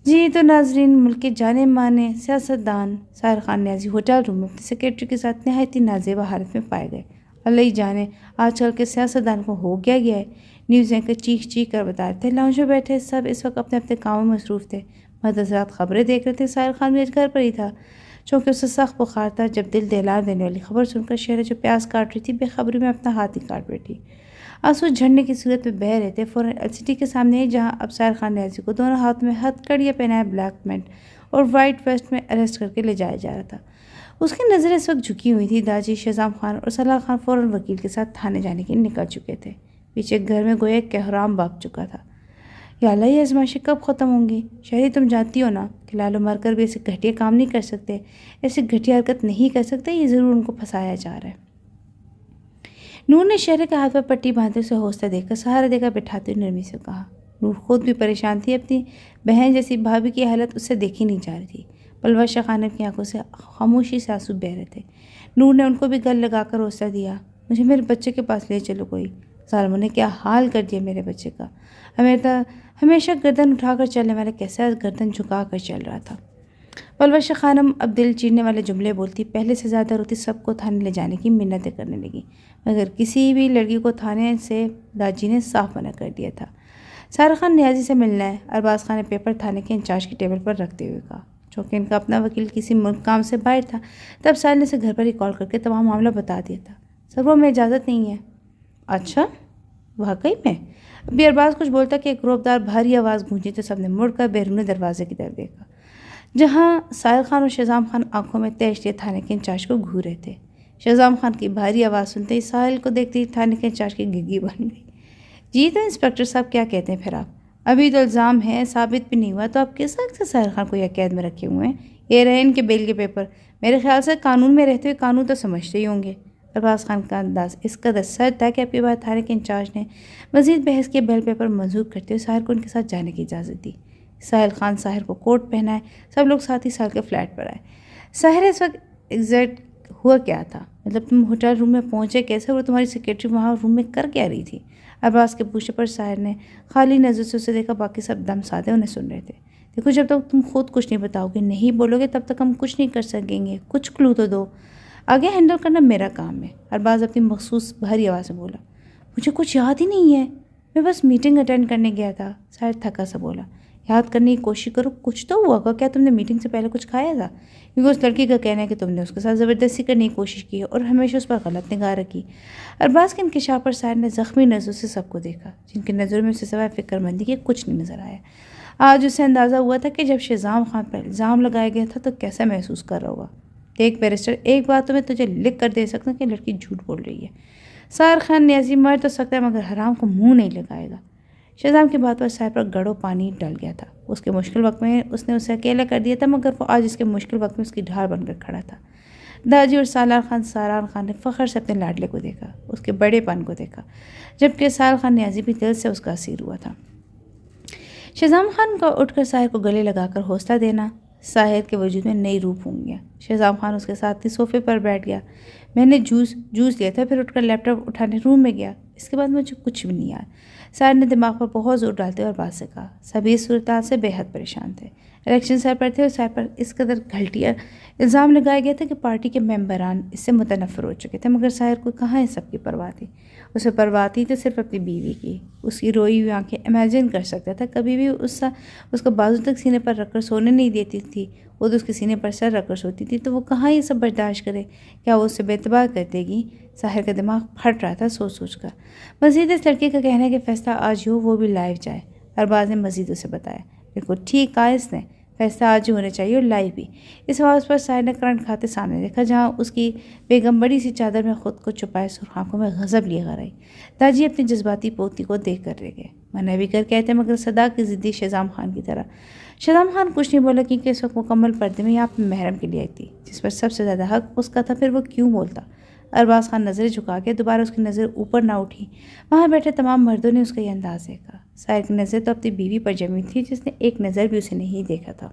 Speaker 1: جی تو ناظرین، ملک کے جانے مانے سیاستدان ساحر خان نیازی ہوٹل روم میں اپنی سیکرٹری کے ساتھ نہایت ہی نازیبا حالت میں پائے گئے۔ اللہ ہی جانے آج کل کے سیاستدان کو ہو گیا ہے۔ نیوز اینکر چیخ چیخ کر بتا رہے تھے۔ لاؤنج میں بیٹھے سب اس وقت اپنے اپنے کاموں میں مصروف تھے۔ مرد حضرات خبریں دیکھ رہے تھے۔ ساحر خان بھی آج گھر پر ہی تھا، چونکہ اسے سخت بخار تھا۔ جب دل دہلا دینے والی خبر سن کر شہرے جو پیاز کاٹ رہی تھی بے خبری میں اپنا ہاتھ ہی کاٹ بیٹھی۔ آنسو جھڑنے کی صورت میں بہہ رہے تھے۔ فوراً LCD کے سامنے جہاں اب ساحر خان نیازی کو دونوں ہاتھ میں ہتھ کڑیاں پہنائے بلیک پینٹ اور وائٹ ویسٹ میں اریسٹ کر کے لے جایا جا رہا تھا، اس کی نظریں اس وقت جھکی ہوئی تھی۔ داجی شہزام خان اور سلار خان فوراً وکیل کے ساتھ تھانے جانے کے نکل چکے تھے۔ پیچھے گھر میں گویا ایک کہرام باپ چکا تھا۔ یا اللہ، یہ آزمائشیں کب ختم ہوں گی؟ شہری تم جانتی ہو نا کہ لالو مر کر بھی ایسے گھٹیا کام نہیں کر سکتے، ایسی گھٹیا حرکت نہیں کر سکتے، یہ ضرور ان کو پھنسایا جا رہا ہے۔ نور نے شہرے کے ہاتھ پر پٹی باندھے اسے حوصلہ دے کر سہارا دے کر بٹھاتے ہوئے نرمی سے کہا۔ نور خود بھی پریشان تھی، اپنی بہن جیسی بھابھی کی حالت اس سے دیکھی نہیں جا رہی تھی۔ پلوشہ خانم کی آنکھوں سے خاموشی سے آنسو بہہ رہے تھے۔ نور نے ان کو بھی گل لگا کر حوصلہ دیا۔ مجھے میرے بچے کے پاس لے چلو کوئی، ظالموں نے کیا حال کر دیا میرے بچے کا، ہمیشہ گردن اٹھا کر چلنے والا کیسے آج گردن جھکا کر چل رہا تھا۔ پلوشہ خانم اب دل چیرنے والے جملے بولتی، پہلے سے زیادہ روتی، سب کو تھانے لے جانے کی منتیں کرنے لگی، مگر کسی بھی لڑکی کو تھانے سے داجی نے صاف منع کر دیا تھا۔ ساحر خان نیازی سے ملنا ہے، ارباز خان نے پیپر تھانے کے انچارج کی ٹیبل پر رکھتے ہوئے کہا۔ چونکہ ان کا اپنا وکیل کسی ملک کام سے باہر تھا، تب ساحر نے اسے گھر پر ہی کال کر کے تمام معاملہ بتا دیا تھا۔ سر وہ میں اجازت نہیں ہے۔ اچھا، واقعی میں؟ ابھی ارباز کچھ بولتا کہ ایک روبدار بھاری آواز گونجی تو سب نے مڑ کر بیرون دروازے کی طرف دیکھا، جہاں ساحر خان اور شہزام خان آنکھوں میں تیش لیے تھانے کے انچارج کو گھور رہے تھے۔ شہزام خان کی بھاری آواز سنتے ہی ساحل کو دیکھتے ہی تھانے کے انچارج کی گگی بن گئی۔ جی تو انسپکٹر صاحب کیا کہتے ہیں پھر آپ؟ ابھی تو الزام ہے، ثابت بھی نہیں ہوا، تو آپ کس وقت سے ساحر خان کو یہ قید میں رکھے ہوئے ہیں؟ یہ رہے ان کے بیل کے پیپر۔ میرے خیال سے قانون میں رہتے ہوئے قانون تو سمجھتے ہی ہوں گے۔ ارباز خان کا انداز اس قدر سرد تھا کہ اب کی بات تھانے کے انچارج نے مزید بحث کے بیل پیپر منظور کرتے ہوئے ساحر کو ان کے ساتھ جانے کی اجازت دی۔ ساحل خان ساحر کو کوٹ پہنائے، سب لوگ ساتھ ہی ساحر کے فلیٹ پر آئے۔ ساحر اس وقت ایگزیکٹ ہوا کیا تھا؟ مطلب تم ہوٹل روم میں پہنچے کیسے اور تمہاری سیکرٹری وہاں روم میں کر کیا رہی تھی؟ ارباز کے پوچھنے پر ساحر نے خالی نظر سے اسے دیکھا، باقی سب دم سادے انہیں سن رہے تھے۔ دیکھو جب تک تم خود کچھ نہیں بتاؤ گے، نہیں بولو گے، تب تک ہم کچھ نہیں کر سکیں گے، کچھ کلو تو دو۔ آگے ہینڈل کرنا میرا کام ہے، ارباز اپنی مخصوص بھاری آواز سے بولا۔ مجھے کچھ یاد ہی نہیں ہے، میں بس میٹنگ اٹینڈ کرنے گیا تھا، ساحر تھکا سا بولا۔ یاد کرنے کی کوشش کرو، کچھ تو ہوا ہوگا، کیا تم نے میٹنگ سے پہلے کچھ کھایا تھا؟ کیونکہ اس لڑکی کا کہنا ہے کہ تم نے اس کے ساتھ زبردستی کرنے کی کوشش کی اور ہمیشہ اس پر غلط نگاہ رکھی۔ ارباز کے انکشاف پر ساحر نے زخمی نظروں سے سب کو دیکھا، جن کی نظروں میں اسے سوائے فکر مندی کے کچھ نہیں نظر آیا۔ آج اسے اندازہ ہوا تھا کہ جب شہزام خان پر الزام لگایا گیا تھا تو کیسا محسوس کر رہا ہوگا۔ دیکھ بیرسٹر، ایک بات تو میں تجھے لکھ کر دے سکتا ہوں کہ لڑکی جھوٹ بول رہی ہے۔ ساحر خان نیازی مر تو سکتا ہے مگر حرام کو منہ نہیں لگائے گا۔ شہزام کی بات پر ساحر پر گڑھو پانی ڈل گیا تھا۔ اس کے مشکل وقت میں اس نے اسے اکیلا کر دیا تھا، مگر وہ آج اس کے مشکل وقت میں اس کی ڈھال بن کر کھڑا تھا۔ داجی اور سالار خان نے فخر سے اپنے لاڈلے کو دیکھا، اس کے بڑے پن کو دیکھا، جبکہ سالار خان نیازی بھی دل سے اس کا اسیر ہوا تھا۔ شہزام خان کو اٹھ کر ساحر کو گلے لگا کر حوصلہ دینا ساحر کے وجود میں نئی روح پھونک گیا۔ شہزام خان اس کے ساتھ ہی صوفے پر بیٹھ گیا۔ میں نے جوس لیا تھا، پھر اٹھ کر لیپ ٹاپ اٹھانے روم میں گیا، اس کے بعد مجھے کچھ بھی نہیں یاد۔ ساحر نے دماغ پر بہت زور ڈالتے اور بات سے کہا۔ سبھی اس صورتحال سے بے حد پریشان تھے۔ الیکشن سر پر تھے اور سر پر اس قدر گھٹیا الزام لگایا گیا تھا کہ پارٹی کے ممبران اس سے متنفر ہو چکے تھے، مگر ساحر کو کہاں اس سب کی پرواہ تھی۔ اسے پرواہ تھی تو صرف اپنی بیوی کی۔ اس کی روئی ہوئی آنکھیں امیجن کر سکتا تھا، کبھی بھی اس کا بازو تک سینے پر رکھ کر سونے نہیں دیتی تھی، وہ تو اس کے سینے پر سر رکھ کر سوتی تھی، تو وہ کہاں یہ سب برداشت کرے؟ کیا وہ اسے بے اعتبار کر دے گی؟ ساحر کا دماغ پھٹ رہا تھا سوچ سوچ کر۔ مزید اس لڑکے کا کہنا ہے کہ فیصلہ آج ہو، وہ بھی لائیو جائے۔ ارباز نے مزید اسے بتایا۔ بالکل ٹھیک کہا اس نے، فیصلہ آج ہی ہونا چاہیے اور لائیو بھی۔ اس آواز پر ساحر نے کرنٹ کھاتے سامنے دیکھا، جہاں اس کی بیگم بڑی سی چادر میں خود کو چھپائے سرخ آنکھوں میں غضب لیے غر آئی۔ تاجی اپنی جذباتی پوتی کو دیکھ کر رہ گئے۔ منع بھی کر کہتے مگر صدا کی ضدی شہزام خان کی طرح۔ شہزام خان کچھ نہیں بولا کیونکہ اس وقت مکمل پردے میں یہاں محرم کے لیے آئی تھی، جس پر سب سے زیادہ حق اس کا تھا، پھر وہ کیوں بولتا؟ ارباز خان نظریں جھکا کے دوبارہ اس کی نظر اوپر نہ اٹھی۔ وہاں بیٹھے تمام مردوں نے اس کا یہ انداز دیکھا۔ ساحر کی نظر تو اپنی بیوی پر جمی تھی، جس نے ایک نظر بھی اسے نہیں دیکھا تھا۔